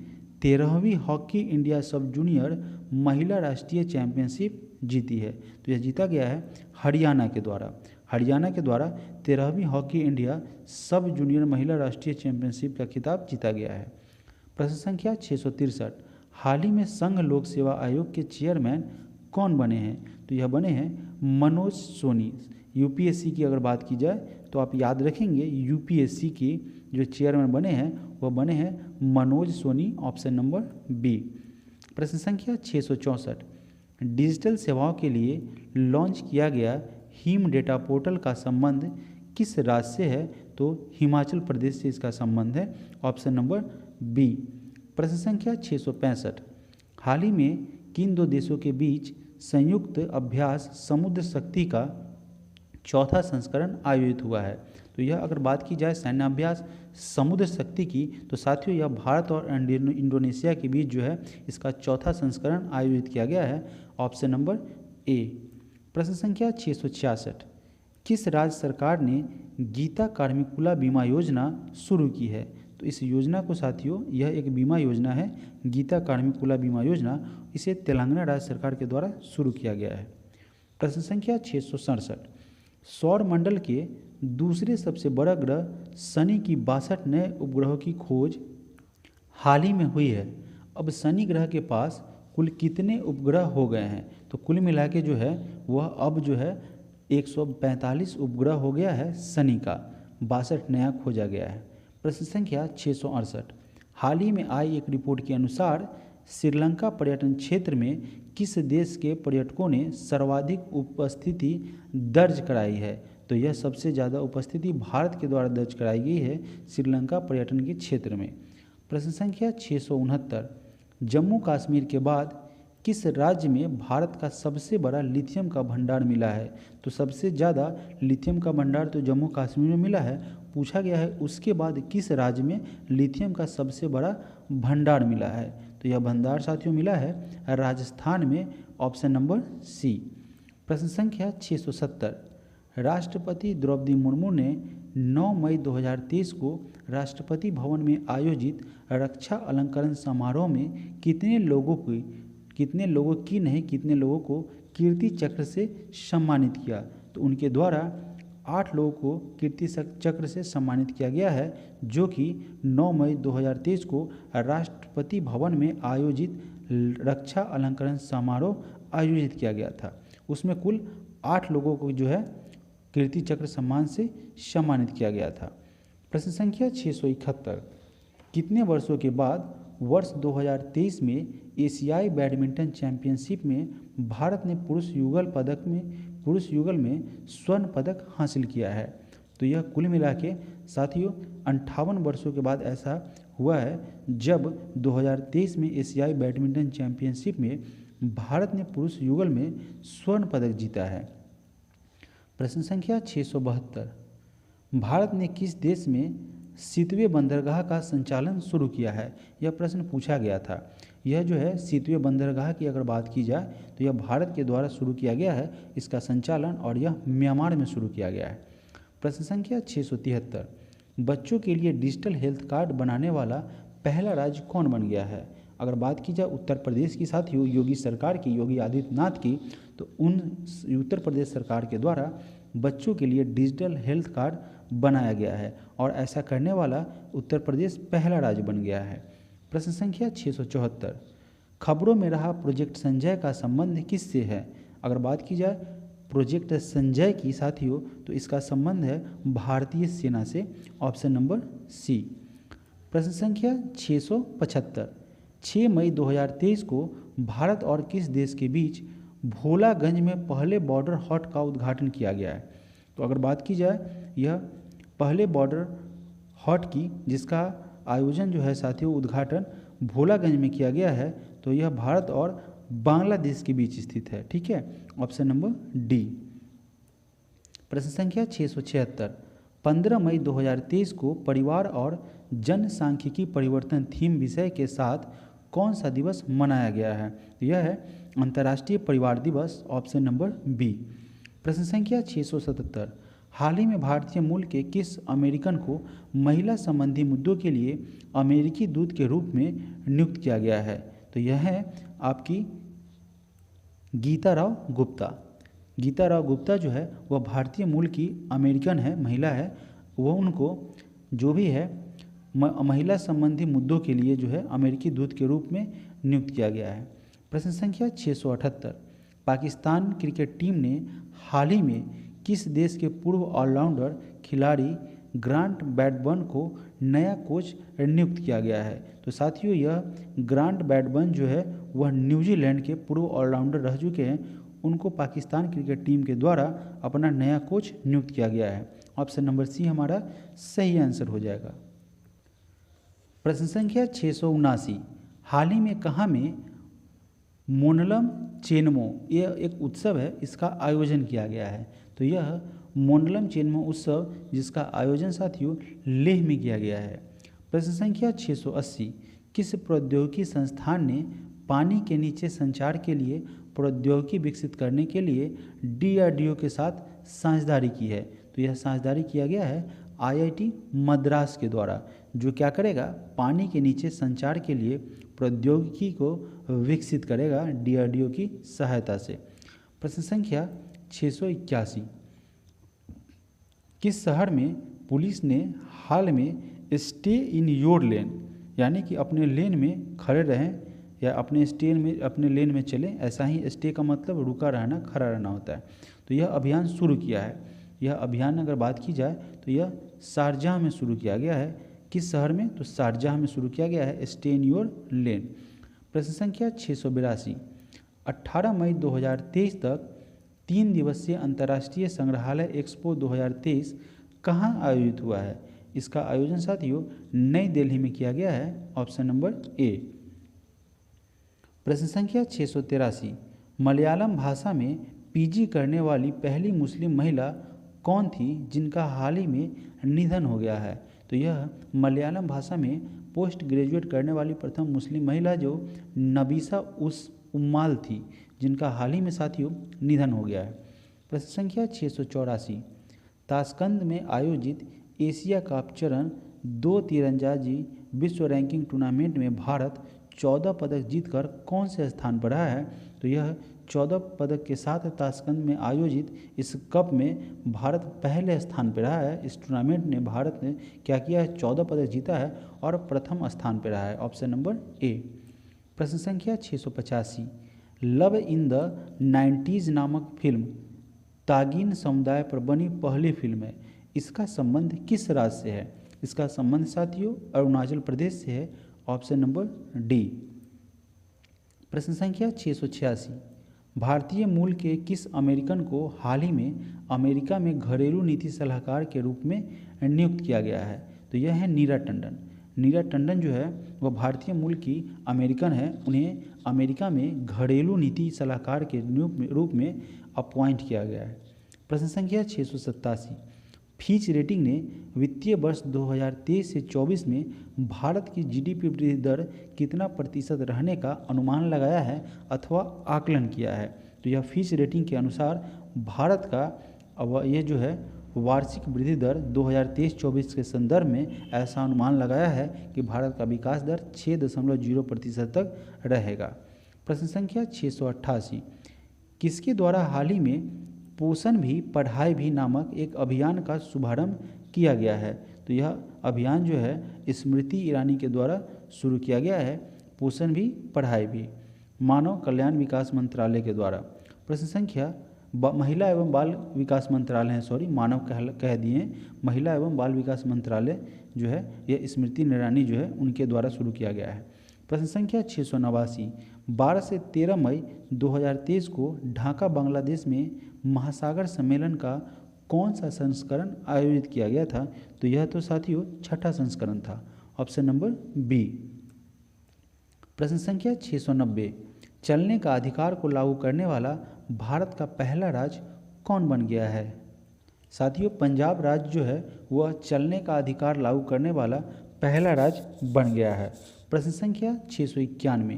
13वीं हॉकी इंडिया सब जूनियर महिला राष्ट्रीय चैंपियनशिप जीती है? तो यह जीता गया है हरियाणा के द्वारा। हरियाणा के द्वारा 13वीं हॉकी इंडिया सब जूनियर महिला राष्ट्रीय चैंपियनशिप का खिताब जीता गया है। प्रश्न संख्या 663, हाल ही में संघ लोक सेवा आयोग के चेयरमैन कौन बने हैं? तो यह बने हैं मनोज सोनी। यूपीएससी की अगर बात की जाए तो आप याद रखेंगे यूपीएससी की जो चेयरमैन बने हैं वह बने हैं Manoj Soni, option number B. प्रश्न संख्या 664, डिजिटल सेवाओं के लिए लॉन्च किया गया हिम डेटा पोर्टल का संबंध किस राज्य से है? तो हिमाचल प्रदेश से इसका संबंध है, ऑप्शन नंबर बी। प्रश्न संख्या 665, हाल ही में किन दो देशों के बीच संयुक्त अभ्यास समुद्र शक्ति का चौथा संस्करण आयोजित हुआ है? तो यह अगर बात की जाए सैन्य अभ्यास समुद्र शक्ति की तो साथियों यह भारत और इंडोनेशिया के बीच जो है इसका चौथा संस्करण आयोजित किया गया है, ऑप्शन नंबर ए। प्रश्न संख्या 666, किस राज्य सरकार ने गीता कार्मिकुला बीमा योजना शुरू की है? तो इस योजना को साथियों यह एक बीमा योजना है, गीता कार्मिकुला बीमा योजना, इसे तेलंगाना राज्य सरकार के द्वारा शुरू किया गया है। प्रश्न संख्या 667, सौर मंडल के दूसरे सबसे बड़ा ग्रह शनि की 62 नए उपग्रहों की खोज हाल ही में हुई है। अब शनि ग्रह के पास कुल कितने उपग्रह हो गए हैं? तो कुल मिला के जो है वह अब जो है 145 उपग्रह हो गया है शनि का, 62 नया खोजा गया है। प्रश्न संख्या 668, हाल ही में आई एक रिपोर्ट के अनुसार श्रीलंका पर्यटन क्षेत्र में किस देश के पर्यटकों ने सर्वाधिक उपस्थिति दर्ज कराई है? तो यह सबसे ज़्यादा उपस्थिति भारत के द्वारा दर्ज कराई गई है श्रीलंका पर्यटन के क्षेत्र में। प्रश्न संख्या 669, जम्मू कश्मीर के बाद किस राज्य में भारत का सबसे बड़ा लिथियम का भंडार मिला है? तो सबसे ज़्यादा लिथियम का भंडार तो जम्मू कश्मीर में मिला है। पूछा गया है उसके बाद किस राज्य में लिथियम का सबसे बड़ा भंडार मिला है? तो यह भंडार साथियों मिला है राजस्थान में, ऑप्शन नंबर सी। प्रश्न संख्या 670, राष्ट्रपति द्रौपदी मुर्मू ने 9 मई 2023 को राष्ट्रपति भवन में आयोजित रक्षा अलंकरण समारोह में कितने लोगों को कीर्ति चक्र से सम्मानित किया? तो उनके द्वारा 8 लोगों को कीर्ति चक्र से सम्मानित किया गया है, जो कि 9 मई 2023 को राष्ट्रपति भवन में आयोजित रक्षा अलंकरण समारोह आयोजित किया गया था। उसमें कुल 8 लोगों को जो है कीर्ति चक्र सम्मान से सम्मानित किया गया था। प्रश्न संख्या 671, कितने वर्षों के बाद वर्ष 2023 में एशियाई बैडमिंटन चैंपियनशिप में भारत ने पुरुष युगल में स्वर्ण पदक हासिल किया है? तो यह कुल मिला के साथियों 58 वर्षों के बाद ऐसा हुआ है जब 2023 में एशियाई बैडमिंटन चैंपियनशिप में भारत ने पुरुष युगल में स्वर्ण पदक जीता है। प्रश्न संख्या 672, भारत ने किस देश में सीतवे बंदरगाह का संचालन शुरू किया है? यह प्रश्न पूछा गया था। यह जो है सीतवे बंदरगाह की अगर बात की जाए तो यह भारत के द्वारा शुरू किया गया है इसका संचालन, और यह म्यांमार में शुरू किया गया है। प्रश्न संख्या 673, बच्चों के लिए डिजिटल हेल्थ कार्ड बनाने वाला पहला राज्य कौन बन गया है? अगर बात की जाए उत्तर प्रदेश की साथियों योगी सरकार की, योगी आदित्यनाथ की, तो उत्तर प्रदेश सरकार के द्वारा बच्चों के लिए डिजिटल हेल्थ कार्ड बनाया गया है और ऐसा करने वाला उत्तर प्रदेश पहला राज्य बन गया है। प्रश्न संख्या 674, खबरों में रहा प्रोजेक्ट संजय का संबंध किससे है? अगर बात की जाए प्रोजेक्ट संजय की साथियों तो इसका संबंध है भारतीय सेना से, ऑप्शन नंबर सी। प्रश्न संख्या 675, 6 मई 2023 को भारत और किस देश के बीच भोलागंज में पहले बॉर्डर हॉट का उद्घाटन किया गया है? तो अगर बात की जाए यह पहले बॉर्डर हॉट की जिसका आयोजन जो है साथियों उद्घाटन भोलागंज में किया गया है, तो यह भारत और बांग्लादेश के बीच स्थित है। ठीक है, ऑप्शन नंबर डी। प्रश्न संख्या 676, 15 मई 2023 को परिवार और जनसांख्यिकी परिवर्तन थीम विषय के साथ कौन सा दिवस मनाया गया है? यह है अंतर्राष्ट्रीय परिवार दिवस, ऑप्शन नंबर बी। प्रश्न संख्या 677, हाल ही में भारतीय मूल के किस अमेरिकन को महिला संबंधी मुद्दों के लिए अमेरिकी दूत के रूप में नियुक्त किया गया है? तो यह है आपकी गीता राव गुप्ता। गीता राव गुप्ता जो है वह भारतीय मूल की अमेरिकन है, महिला है। वह उनको जो भी है महिला संबंधी मुद्दों के लिए जो है अमेरिकी दूत के रूप में नियुक्त किया गया है। प्रश्न संख्या 678, पाकिस्तान क्रिकेट टीम ने हाल ही में किस देश के पूर्व ऑलराउंडर खिलाड़ी ग्रांट ब्रैडबर्न को नया कोच नियुक्त किया गया है? तो साथियों, यह ग्रांट ब्रैडबर्न जो है वह न्यूजीलैंड के पूर्व ऑलराउंडर रह चुके हैं। उनको पाकिस्तान क्रिकेट टीम के द्वारा अपना नया कोच नियुक्त किया गया है। ऑप्शन नंबर सी हमारा सही आंसर हो जाएगा। प्रश्न संख्या 679, हाल ही में कहाँ में मोनलम चेनमो, यह एक उत्सव है, इसका आयोजन किया गया है? तो यह मोनलम चेनमो उत्सव जिसका आयोजन साथियों लेह में किया गया है। प्रश्न संख्या 680, किस प्रौद्योगिकी संस्थान ने पानी के नीचे संचार के लिए प्रौद्योगिकी विकसित करने के लिए DRDO के साथ साझेदारी की है? तो यह साझेदारी किया गया है IIT मद्रास के द्वारा, जो क्या करेगा, पानी के नीचे संचार के लिए प्रौद्योगिकी को विकसित करेगा DRDO की सहायता से। प्रश्न संख्या 681, किस शहर में पुलिस ने हाल में स्टे इन योर लेन, यानी कि अपने लेन में खड़े रहें या अपने लेन में चलें, ऐसा ही स्टे का मतलब रुका रहना, खड़ा रहना होता है। तो यह अभियान शुरू किया है। यह अभियान अगर बात की जाए तो यह शारजाह में शुरू किया गया है। किस शहर में? तो शारजाह में शुरू किया गया है स्टे इन योर लेन। प्रश्न संख्या 682, 18 मई 2023 तक 3 दिवसीय अंतर्राष्ट्रीय संग्रहालय एक्सपो 2023 कहाँ आयोजित हुआ है? इसका आयोजन साथियों नई दिल्ली में किया गया है। Option number A. प्रश्न संख्या 683, मलयालम भाषा में PG करने वाली पहली मुस्लिम महिला कौन थी जिनका हाल ही में निधन हो गया है? तो यह मलयालम भाषा में पोस्ट ग्रेजुएट करने वाली प्रथम मुस्लिम महिला जो नबीसा उस उम्माल थी, जिनका हाल ही में साथियों निधन हो गया है। प्रश्न संख्या 684, ताशकंद में आयोजित एशिया कप चरण 2 तीरंदाजी विश्व रैंकिंग टूर्नामेंट में भारत 14 पदक जीतकर कौन से स्थान पर रहा है? तो यह 14 पदक के साथ ताशकंद में आयोजित इस कप में भारत पहले स्थान पर रहा है। इस टूर्नामेंट ने भारत ने क्या किया है, 14 पदक जीता है और प्रथम स्थान पर रहा है। Option number A. प्रश्न संख्या 685, लव इन द 90s नामक फिल्म तागिन समुदाय पर बनी पहली फिल्म है। इसका संबंध किस राज्य से है? इसका संबंध साथियों अरुणाचल प्रदेश से है। Option number D. प्रश्न संख्या 686, भारतीय मूल के किस अमेरिकन को हाल ही में अमेरिका में घरेलू नीति सलाहकार के रूप में नियुक्त किया गया है? तो यह है नीरा टंडन। नीरा टंडन जो है वह भारतीय मूल की अमेरिकन है। उन्हें अमेरिका में घरेलू नीति सलाहकार के रूप में अपॉइंट किया गया है। प्रश्न संख्या 687, फिच रेटिंग ने वित्तीय वर्ष 2023 से 24 में भारत की GDP वृद्धि दर कितना प्रतिशत रहने का अनुमान लगाया है अथवा आकलन किया है? तो यह फिच रेटिंग के अनुसार भारत का ये जो है वार्षिक वृद्धि दर 2023-24 के संदर्भ में ऐसा अनुमान लगाया है कि भारत का विकास दर 6.0% तक रहेगा। प्रश्न संख्या 688, किसके द्वारा हाल ही में पोषण भी पढ़ाई भी नामक एक अभियान का शुभारंभ किया गया है? तो यह अभियान जो है स्मृति ईरानी के द्वारा शुरू किया गया है। पोषण भी पढ़ाई भी, मानव कल्याण विकास मंत्रालय के द्वारा। प्रश्न संख्या महिला एवं बाल विकास मंत्रालय है, सॉरी मानव कह दिए, महिला एवं बाल विकास मंत्रालय जो है यह स्मृति ईरानी जो है उनके द्वारा शुरू किया गया है। प्रश्न संख्या 689, 12 से 13 मई 2023 को ढाका बांग्लादेश में महासागर सम्मेलन का कौन सा संस्करण आयोजित किया गया था? तो यह तो साथियों 6ठा संस्करण था। Option number B. प्रश्न संख्या 690, चलने का अधिकार को लागू करने वाला भारत का पहला राज्य कौन बन गया है? साथियों पंजाब राज्य जो है वह चलने का अधिकार लागू करने वाला पहला राज्य बन गया है। प्रश्न संख्या 691,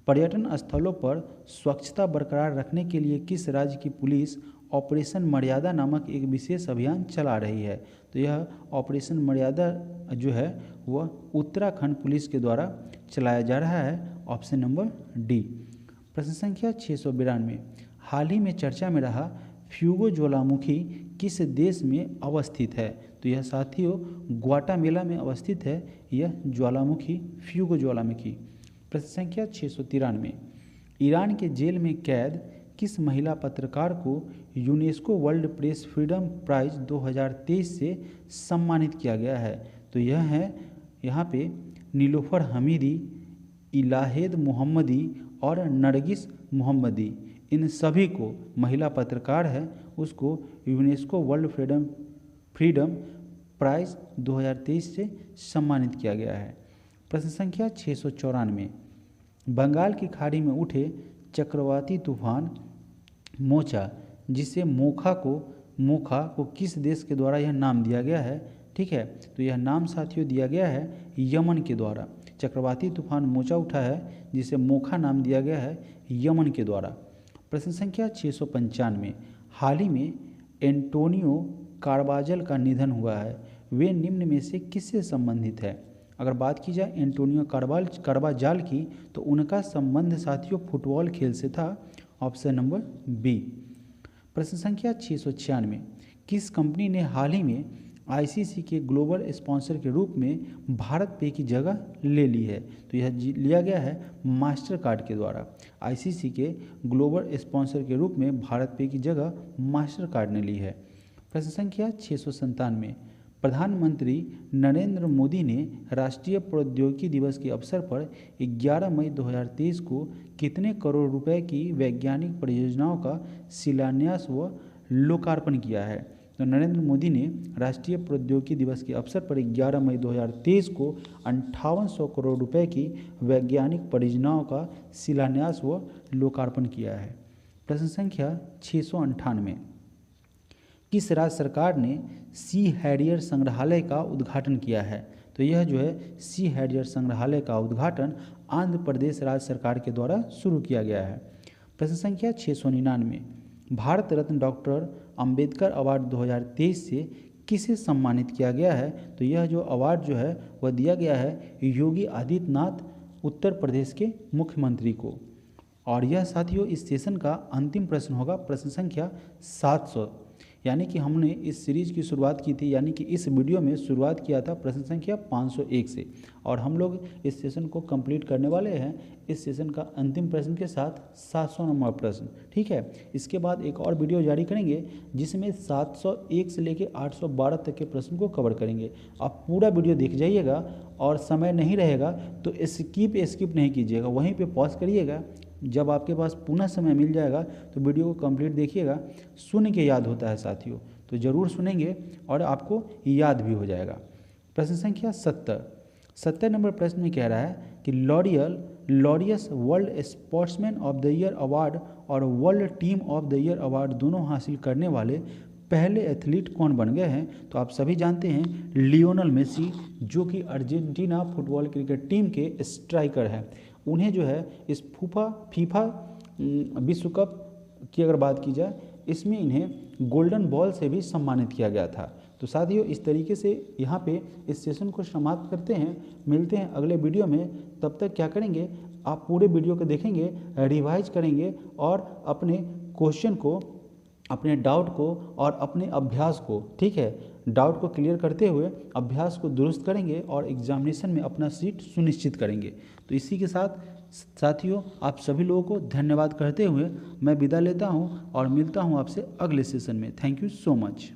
पर्यटन स्थलों पर स्वच्छता बरकरार रखने के लिए किस राज्य की पुलिस ऑपरेशन मर्यादा नामक एक विशेष अभियान चला रही है? तो यह ऑपरेशन मर्यादा जो है वह उत्तराखंड पुलिस के द्वारा चलाया जा रहा है। Option number D. प्रश्न संख्या 692, हाल ही में चर्चा में रहा फ्यूगो ज्वालामुखी किस देश में अवस्थित है? तो यह साथियों ग्वाटामेला में अवस्थित है यह ज्वालामुखी, फ्यूगो ज्वालामुखी। प्रश्न संख्या 693, ईरान के जेल में कैद किस महिला पत्रकार को UNESCO world press freedom prize 2023 से सम्मानित किया गया है? तो यह है यहाँ पे नीलोफर हमीदी, इलाहेद मोहम्मदी और नरगिस मोहम्मदी, इन सभी को महिला पत्रकार है उसको यूनेस्को वर्ल्ड फ्रीडम प्राइज 2023 से सम्मानित किया गया है। प्रश्न संख्या 694, बंगाल की खाड़ी में उठे चक्रवाती तूफान मोचा जिसे मोखा को किस देश के द्वारा यह नाम दिया गया है? ठीक है, तो यह नाम साथियों दिया गया है यमन के द्वारा। चक्रवाती तूफान मोचा उठा है जिसे मोखा नाम दिया गया है यमन के द्वारा। प्रश्न संख्या 695, हाल ही में एंटोनियो कार्बाजल का निधन हुआ है, वे निम्न में से किससे संबंधित है? अगर बात की जाए एंटोनियो कार्बाजल की तो उनका संबंध साथियों फुटबॉल खेल से था। Option number B. प्रश्न संख्या 696, किस कंपनी ने हाल ही में आईसीसी के ग्लोबल स्पॉन्सर के रूप में भारत पे की जगह ले ली है? तो यह लिया गया है मास्टर कार्ड के द्वारा। आईसीसी के ग्लोबल स्पॉन्सर के रूप में भारत पे की जगह मास्टर कार्ड ने ली है। प्रश्न संख्या 697, प्रधानमंत्री नरेंद्र मोदी ने राष्ट्रीय प्रौद्योगिकी दिवस के अवसर पर 11 मई 2023 को कितने करोड़ रुपए की वैज्ञानिक परियोजनाओं का शिलान्यास व लोकार्पण किया है? तो नरेंद्र मोदी ने राष्ट्रीय प्रौद्योगिकी दिवस के अवसर पर 11 मई 2023 को 5800 करोड़ रुपए की वैज्ञानिक परियोजनाओं का शिलान्यास व लोकार्पण किया है। प्रश्न संख्या 698, किस राज्य सरकार ने सी हैरियर संग्रहालय का उद्घाटन किया है? तो यह जो है सी हैरियर संग्रहालय का उद्घाटन आंध्र प्रदेश राज्य सरकार के द्वारा शुरू किया गया है। प्रश्न संख्या 699, भारत रत्न डॉक्टर अंबेडकर अवार्ड 2023 से किसे सम्मानित किया गया है? तो यह जो अवार्ड जो है वह दिया गया है योगी आदित्यनाथ उत्तर प्रदेश के मुख्यमंत्री को। और यह साथियों इस सेशन का अंतिम प्रश्न होगा प्रश्न संख्या 700, यानी कि हमने इस सीरीज की शुरुआत की थी, यानी कि इस वीडियो में शुरुआत किया था प्रश्न संख्या 501 से, और हम लोग इस सेशन को कंप्लीट करने वाले हैं इस सेशन का अंतिम प्रश्न के साथ 700 नंबर प्रश्न। ठीक है, इसके बाद एक और वीडियो जारी करेंगे जिसमें 701 से लेकर 812 तक के प्रश्न को कवर करेंगे। आप पूरा वीडियो देख जाइएगा और समय नहीं रहेगा तो स्किप नहीं कीजिएगा, वहीं पर पॉज करिएगा। जब आपके पास पुनः समय मिल जाएगा तो वीडियो को कंप्लीट देखिएगा। सुन के याद होता है साथियों, तो ज़रूर सुनेंगे और आपको याद भी हो जाएगा। प्रश्न संख्या 70 नंबर प्रश्न में कह रहा है कि Laureus world sportsman of the year award और world team of the year award दोनों हासिल करने वाले पहले एथलीट कौन बन गए हैं? तो आप सभी जानते हैं लियोनल मेसी, जो कि अर्जेंटीना फुटबॉल क्रिकेट टीम के स्ट्राइकर हैं। उन्हें जो है इस फीफा विश्व कप की अगर बात की जाए इसमें इन्हें गोल्डन बॉल से भी सम्मानित किया गया था। तो साथियों इस तरीके से यहाँ पे इस सेशन को समाप्त करते हैं। मिलते हैं अगले वीडियो में, तब तक क्या करेंगे आप पूरे वीडियो को देखेंगे, रिवाइज करेंगे और अपने क्वेश्चन को, अपने डाउट को और अपने अभ्यास को, ठीक है, डाउट को क्लियर करते हुए अभ्यास को दुरुस्त करेंगे और एग्जामिनेशन में अपना सीट सुनिश्चित करेंगे। तो इसी के साथ साथियों आप सभी लोगों को धन्यवाद कहते हुए मैं विदा लेता हूं और मिलता हूं आपसे अगले सेशन में। Thank you so much.